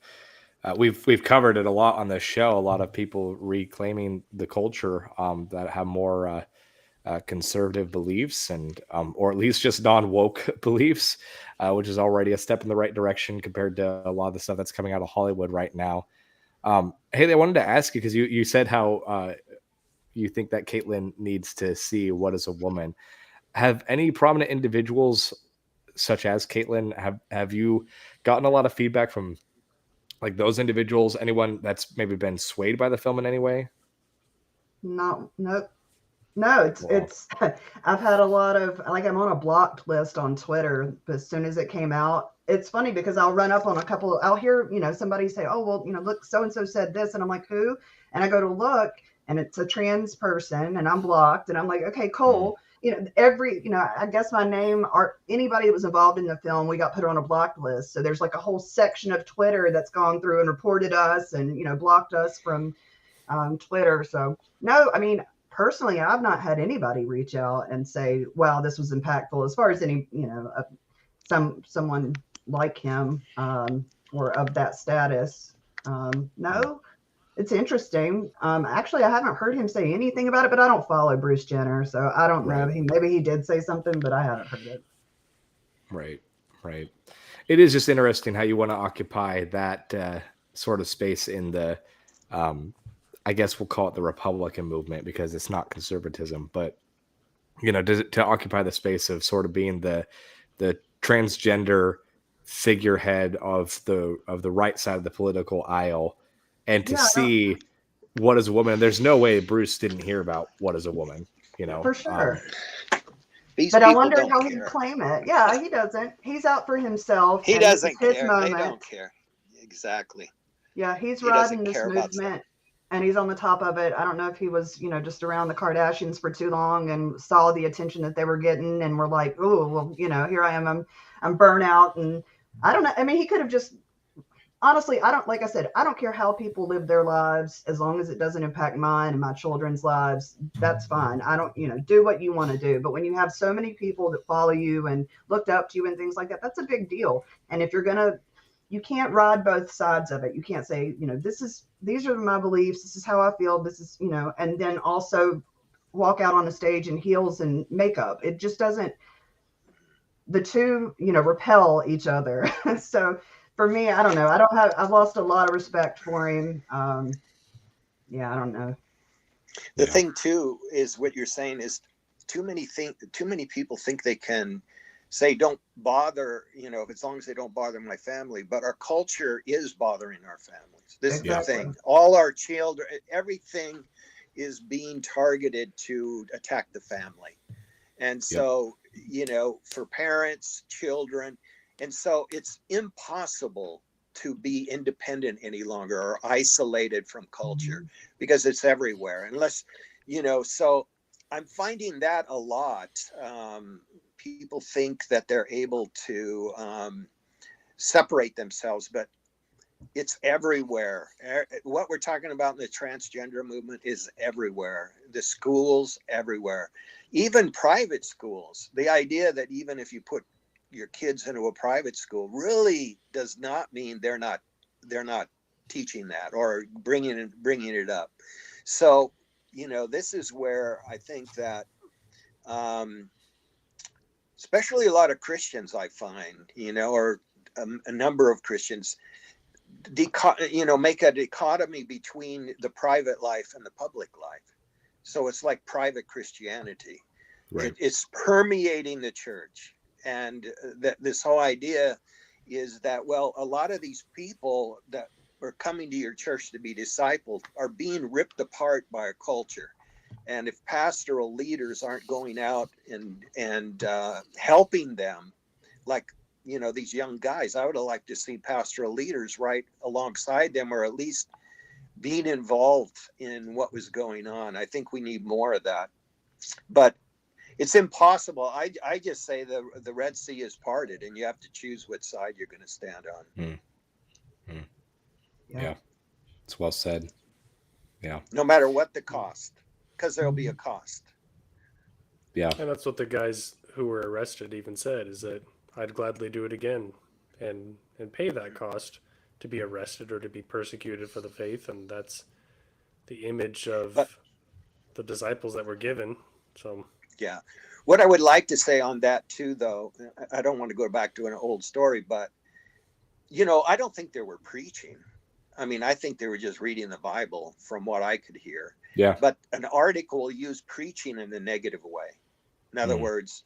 we've covered it a lot on this show, a lot of people reclaiming the culture that have more conservative beliefs and or at least just non-woke beliefs, which is already a step in the right direction compared to a lot of the stuff that's coming out of Hollywood right now. Haley, I wanted to ask you, because you said how you think that Caitlyn needs to see What is a Woman. Have any prominent individuals such as Caitlyn, have you gotten a lot of feedback from like those individuals? Anyone that's maybe been swayed by the film in any way? No, it's I've had a lot of, like, I'm on a blocked list on Twitter, but as soon as it came out, it's funny because I'll run up on I'll hear, somebody say, oh, well, look, so-and-so said this. And I'm like, who? And I go to look and it's a trans person and I'm blocked. And I'm like, okay, cool. I guess my name or anybody that was involved in the film, we got put on a blocked list. So there's like a whole section of Twitter that's gone through and reported us and, blocked us from Twitter. So no, I mean, personally, I've not had anybody reach out and say, wow, this was impactful as far as any, someone like him or of that status. No, it's interesting. Actually, I haven't heard him say anything about it, but I don't follow Bruce Jenner, so I don't know. Maybe he did say something, but I haven't heard it. Right. It is just interesting how you want to occupy that sort of space in the, I guess we'll call it the Republican movement because it's not conservatism, but to occupy the space of sort of being the transgender figurehead of the right side of the political aisle, and to see What is a Woman. There's no way Bruce didn't hear about What is a Woman, For sure. But I wonder how he'd claim it. Yeah, he doesn't. He's out for himself. He doesn't care. Moment. They don't care. Exactly. Yeah, he's riding this movement and he's on the top of it. I don't know if he was, just around the Kardashians for too long and saw the attention that they were getting and were like, oh, well, here I am. I'm burnout. And I don't know. I mean, he could have just, honestly, like I said, I don't care how people live their lives as long as it doesn't impact mine and my children's lives. That's fine. I don't, do what you want to do. But when you have so many people that follow you and looked up to you and things like that, that's a big deal. And if you can't ride both sides of it. You can't say, these are my beliefs. This is how I feel. This is, and then also walk out on a stage in heels and makeup. It just doesn't, the two, repel each other. So for me, I don't know. I've lost a lot of respect for him. I don't know. The thing too is what you're saying is too many people think they can say don't bother, as long as they don't bother my family. But our culture is bothering our families. This is the thing. All our children, everything is being targeted to attack the family. And so, for parents, children, and so it's impossible to be independent any longer or isolated from culture because it's everywhere. Unless, so I'm finding that a lot. People think that they're able to separate themselves, but it's everywhere. What we're talking about in the transgender movement is everywhere. The schools, everywhere, even private schools. The idea that even if you put your kids into a private school really does not mean they're not teaching that or bringing it up. So, this is where I think that, especially a lot of Christians, I find, or a number of Christians, make a dichotomy between the private life and the public life. So it's like private Christianity. Right. It's permeating the church. And that this whole idea is that, well, a lot of these people that are coming to your church to be discipled are being ripped apart by our culture. And if pastoral leaders aren't going out and helping them, like, these young guys, I would have liked to see pastoral leaders right alongside them, or at least being involved in what was going on. I think we need more of that. But it's impossible. I just say the Red Sea is parted, and you have to choose which side you're going to stand on. Yeah, it's well said. Yeah. No matter what the cost, because there'll be a cost. Yeah. And that's what the guys who were arrested even said, is that I'd gladly do it again and pay that cost to be arrested or to be persecuted for the faith. And that's the image of the disciples that were given. So, yeah. What I would like to say on that too, though, I don't want to go back to an old story, but, I don't think they were preaching. I mean, I think they were just reading the Bible from what I could hear. Yeah. But an article used preaching in a negative way. In other words,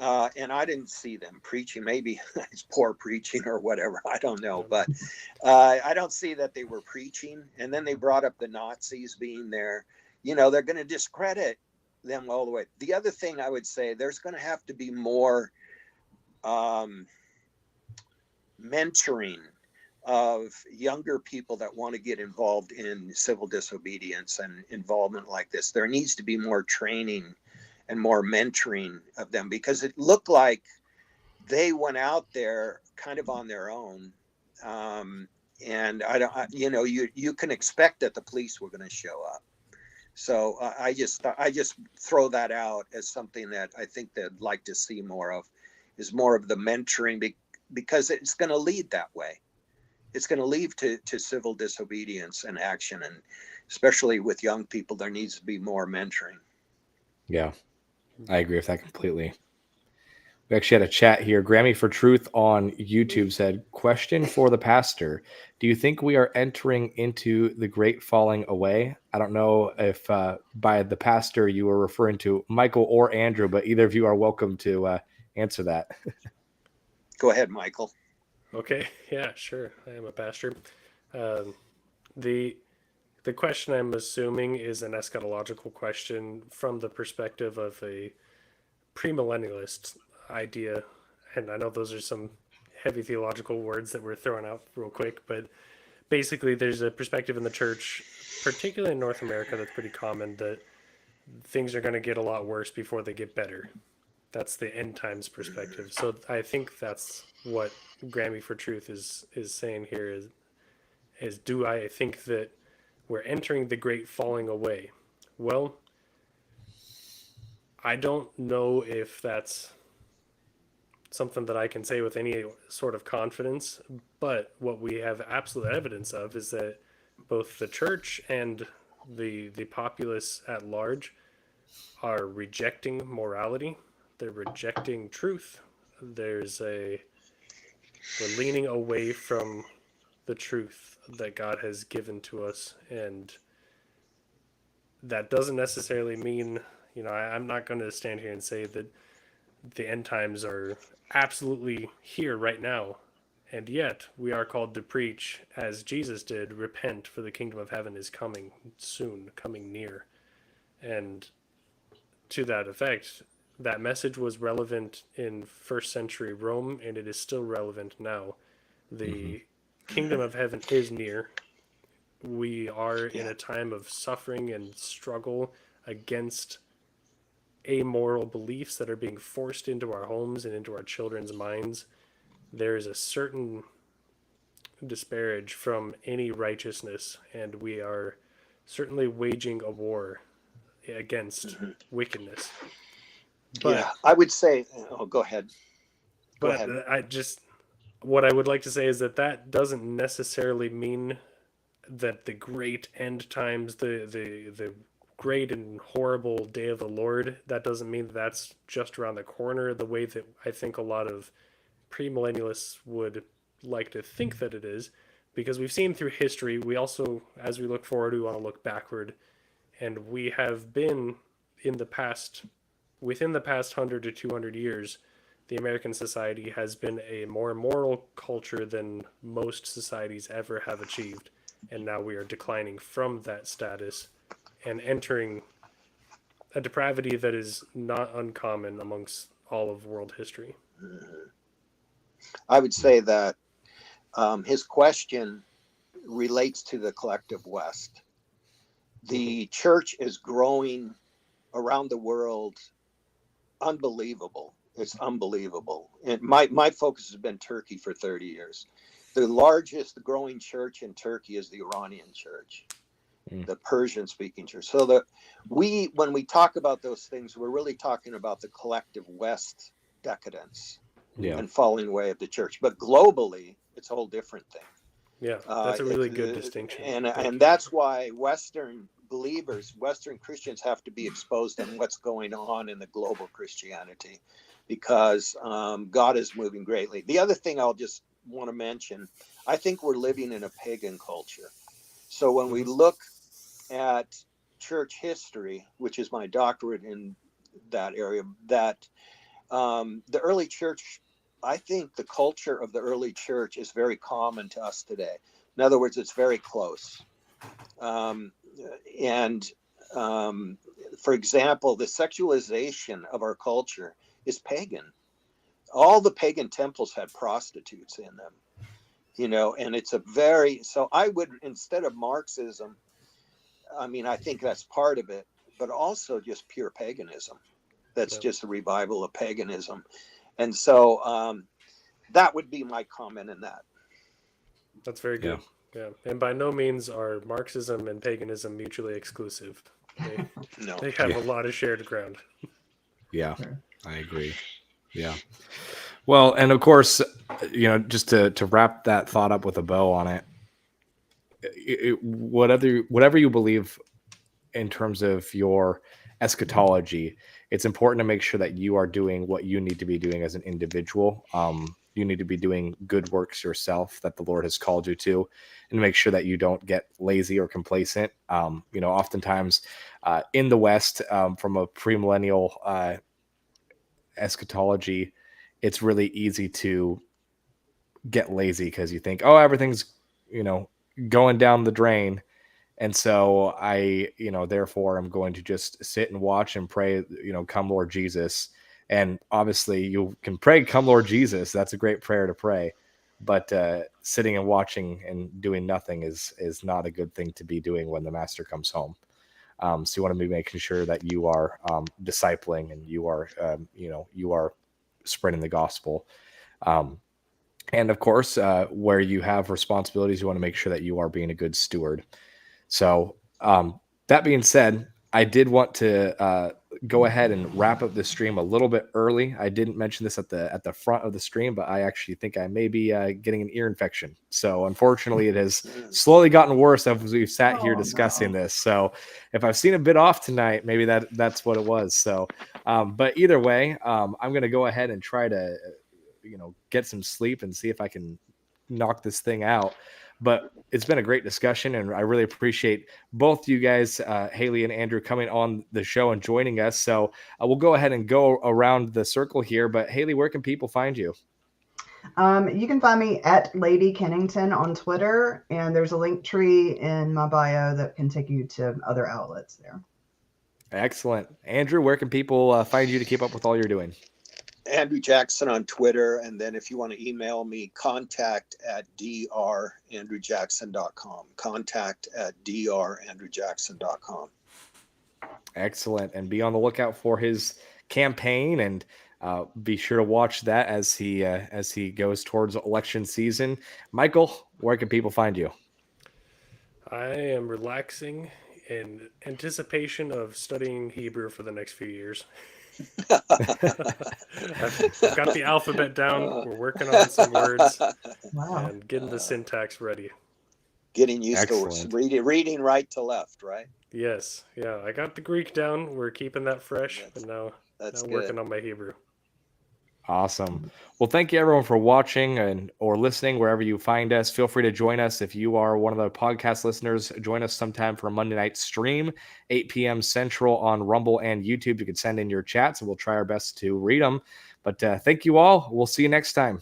and I didn't see them preaching. Maybe it's poor preaching or whatever. I don't know. But I don't see that they were preaching. And then they brought up the Nazis being there. They're going to discredit them all the way. The other thing I would say, there's going to have to be more mentoring of younger people that want to get involved in civil disobedience and involvement like this. There needs to be more training and more mentoring of them, because it looked like they went out there kind of on their own. And you can expect that the police were going to show up. So I just throw that out as something that I think they'd like to see more of, is more of the mentoring, because it's going to lead that way. It's going to lead to civil disobedience and action. And especially with young people, there needs to be more mentoring. Yeah, I agree with that completely. We actually had a chat here. Grammy for Truth on YouTube said, question for the pastor. Do you think we are entering into the great falling away? I don't know if by the pastor you were referring to Michael or Andrew, but either of you are welcome to answer that. Go ahead, Michael. Okay. Yeah, sure. I am a pastor. The question, I'm assuming, is an eschatological question from the perspective of a premillennialist idea. And I know those are some heavy theological words that we're throwing out real quick, but basically there's a perspective in the church, particularly in North America, that's pretty common, that things are going to get a lot worse before they get better. That's the end times perspective. So I think that's what Grammy for Truth is saying here is do I think that we're entering the great falling away? Well, I don't know if that's something that I can say with any sort of confidence, but what we have absolute evidence of is that both the church and the populace at large are rejecting morality. They're rejecting truth. We're leaning away from the truth that God has given to us. And that doesn't necessarily mean, I'm not going to stand here and say that the end times are absolutely here right now. And yet we are called to preach, as Jesus did, repent, for the kingdom of heaven is coming soon, coming near. And to that effect, that message was relevant in first century Rome, and it is still relevant now. The kingdom of heaven is near. We are in a time of suffering and struggle against amoral beliefs that are being forced into our homes and into our children's minds. There is a certain disparage from any righteousness, and we are certainly waging a war against wickedness. But I would say, oh, go ahead. Go but ahead. What I would like to say is that doesn't necessarily mean that the great end times, the great and horrible day of the Lord, that doesn't mean that's just around the corner, the way that I think a lot of premillennialists would like to think that it is, because we've seen through history, we also, as we look forward, we want to look backward, and we have been in the past, within the past 100 to 200 years, the American society has been a more moral culture than most societies ever have achieved. And now we are declining from that status and entering a depravity that is not uncommon amongst all of world history. I would say that his question relates to the collective West. The church is growing around the world. Unbelievable. It's unbelievable. And my focus has been Turkey for 30 years. The largest growing church in Turkey is the Iranian church, the Persian speaking church. So when we talk about those things, we're really talking about the collective West decadence and falling away of the church. But globally, it's a whole different thing. Yeah, that's a really good distinction. And that's why Western believers, Western Christians have to be exposed on what's going on in the global Christianity, because God is moving greatly. The other thing I'll just want to mention, I think we're living in a pagan culture. So when we look at church history, which is my doctorate in that area, that the early church, I think the culture of the early church is very common to us today. In other words, it's very close. For example, the sexualization of our culture is pagan. All the pagan temples had prostitutes in them, and it's so I would, instead of Marxism, I think that's part of it, but also just pure paganism. That's just a revival of paganism. And so that would be my comment in that. That's very good. Yeah. And by no means are Marxism and paganism mutually exclusive. They have a lot of shared ground. Yeah, I agree. Yeah. Well, and of course, just to wrap that thought up with a bow on it, whatever you believe in terms of your eschatology, it's important to make sure that you are doing what you need to be doing as an individual. You need to be doing good works yourself that the Lord has called you to, and make sure that you don't get lazy or complacent. Oftentimes in the West, from a premillennial eschatology, it's really easy to get lazy because you think, oh, everything's, going down the drain. And so therefore I'm going to just sit and watch and pray, come Lord Jesus. And obviously you can pray, come Lord Jesus. That's a great prayer to pray. But sitting and watching and doing nothing is not a good thing to be doing when the master comes home. So you want to be making sure that you are discipling, and you are, you are spreading the gospel. And of course, where you have responsibilities, you want to make sure that you are being a good steward. So that being said, I did want to go ahead and wrap up the stream a little bit early. I didn't mention this at the front of the stream, but I actually think I may be getting an ear infection. So unfortunately, it has slowly gotten worse as we've sat here discussing this. So if I've seen a bit off tonight, maybe that's what it was. So, but either way, I'm going to go ahead and try to, get some sleep and see if I can knock this thing out. But it's been a great discussion, and I really appreciate both you guys, Haley and Andrew, coming on the show and joining us. So we'll go ahead and go around the circle here. But Haley, where can people find you? You can find me at Lady Kennington on Twitter, and there's a link tree in my bio that can take you to other outlets there. Excellent. Andrew, where can people find you to keep up with all you're doing? Andrew Jackson on Twitter. And then if you want to email me, contact@drandrewjackson.com. Contact@drandrewjackson.com. Excellent. And be on the lookout for his campaign, and be sure to watch that as he goes towards election season. Michael, where can people find you? I am relaxing in anticipation of studying Hebrew for the next few years. I've got the alphabet down. We're working on some words and getting the syntax ready. Getting used to reading right to left, right? Yes. Yeah. I got the Greek down. We're keeping that fresh. And now working on my Hebrew. Awesome. Well, thank you everyone for watching or listening wherever you find us. Feel free to join us if you are one of the podcast listeners. Join us sometime for a Monday night stream, 8 p.m. Central on Rumble and YouTube. You can send in your chats, and we'll try our best to read them. But thank you all. We'll see you next time.